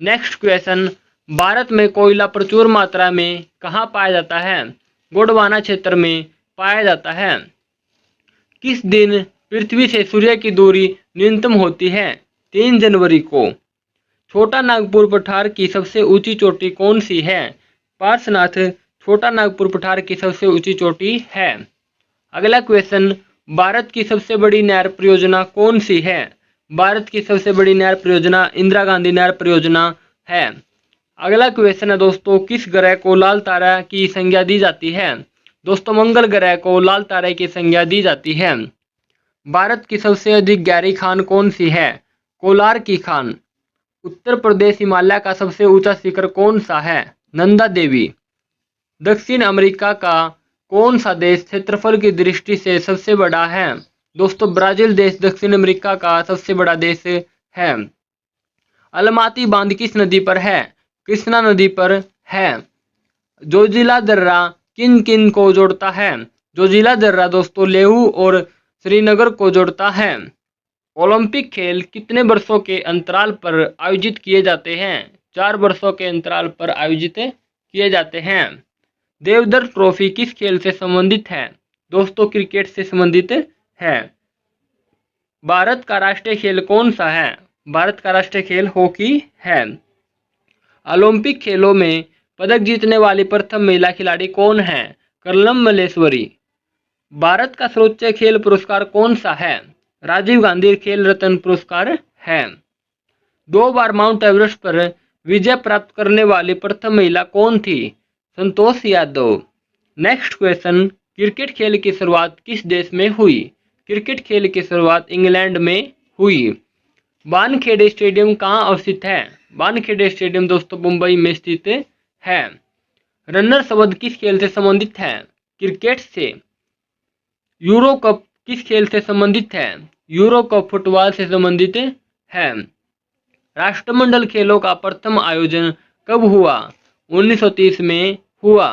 नेक्स्ट क्वेश्चन, भारत में कोयला प्रचुर मात्रा में कहाँ पाया जाता है? गोंडवाना क्षेत्र में पाया जाता है। किस दिन पृथ्वी से सूर्य की दूरी न्यूनतम होती है? 3 जनवरी को। छोटा नागपुर पठार की सबसे ऊंची चोटी कौन सी है? पार्श्वनाथ छोटा नागपुर पठार की सबसे ऊंची चोटी है। अगला क्वेश्चन, भारत की सबसे बड़ी नहर परियोजना कौन सी है? भारत की सबसे बड़ी नहर परियोजना इंदिरा गांधी नहर परियोजना है। अगला क्वेश्चन है दोस्तों, किस ग्रह को लाल तारा की संज्ञा दी जाती है? दोस्तों मंगल ग्रह को लाल तारे की संज्ञा दी जाती है। भारत की सबसे अधिक गहरी खान कौन सी है? कोलार की खान। उत्तर प्रदेश हिमालय का सबसे ऊंचा शिखर कौन सा है? नंदा देवी। दक्षिण अमेरिका का कौन सा देश क्षेत्रफल की दृष्टि से सबसे बड़ा है? दोस्तों ब्राजील देश दक्षिण अमेरिका का सबसे बड़ा देश है। अलमाती बांध किस नदी पर है? कृष्णा नदी पर है। जोजिला दर्रा किन किन को जोड़ता है? जोजिला दर्रा दोस्तों लेह और श्रीनगर को जोड़ता है। ओलंपिक खेल कितने वर्षों के अंतराल पर आयोजित किए जाते हैं? 4 वर्षों के अंतराल पर आयोजित किए जाते हैं। देवधर ट्रॉफी किस खेल से संबंधित है? दोस्तों क्रिकेट से संबंधित है। भारत का राष्ट्रीय खेल कौन सा है? भारत का राष्ट्रीय खेल हॉकी है। ओलंपिक खेलों में पदक जीतने वाली प्रथम महिला खिलाड़ी कौन है? कर्नल मल्लेश्वरी। भारत का सर्वोच्च खेल पुरस्कार कौन सा है? राजीव गांधी खेल रत्न पुरस्कार है। 2 बार माउंट एवरेस्ट पर विजय प्राप्त करने वाली प्रथम महिला कौन थी? Santosh Yadav. Next question, cricket खेल की शुरुआत किस देश में हुई? क्रिकेट खेल की शुरुआत इंग्लैंड में हुई। वानखेड़े स्टेडियम कहाँ अवस्थित है? वानखेड़े स्टेडियम दोस्तों मुंबई में स्थित है। रनर शब्द किस खेल से संबंधित है? क्रिकेट से। यूरो कप किस खेल से संबंधित है? यूरो कप फुटबॉल से संबंधित है। राष्ट्रमंडल खेलों का प्रथम आयोजन कब हुआ? 1930 में हुआ।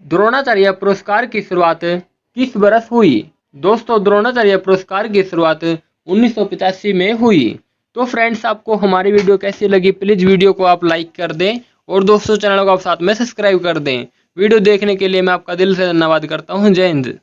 द्रोणाचार्य पुरस्कार की शुरुआत किस वर्ष हुई? दोस्तों द्रोणाचार्य पुरस्कार की शुरुआत 1985 में हुई। तो फ्रेंड्स आपको हमारी वीडियो कैसी लगी प्लीज़ वीडियो को आप लाइक कर दें और दोस्तों चैनल को आप साथ में सब्सक्राइब कर दें। वीडियो देखने के लिए मैं आपका दिल से धन्यवाद करता हूँ। जय हिंद।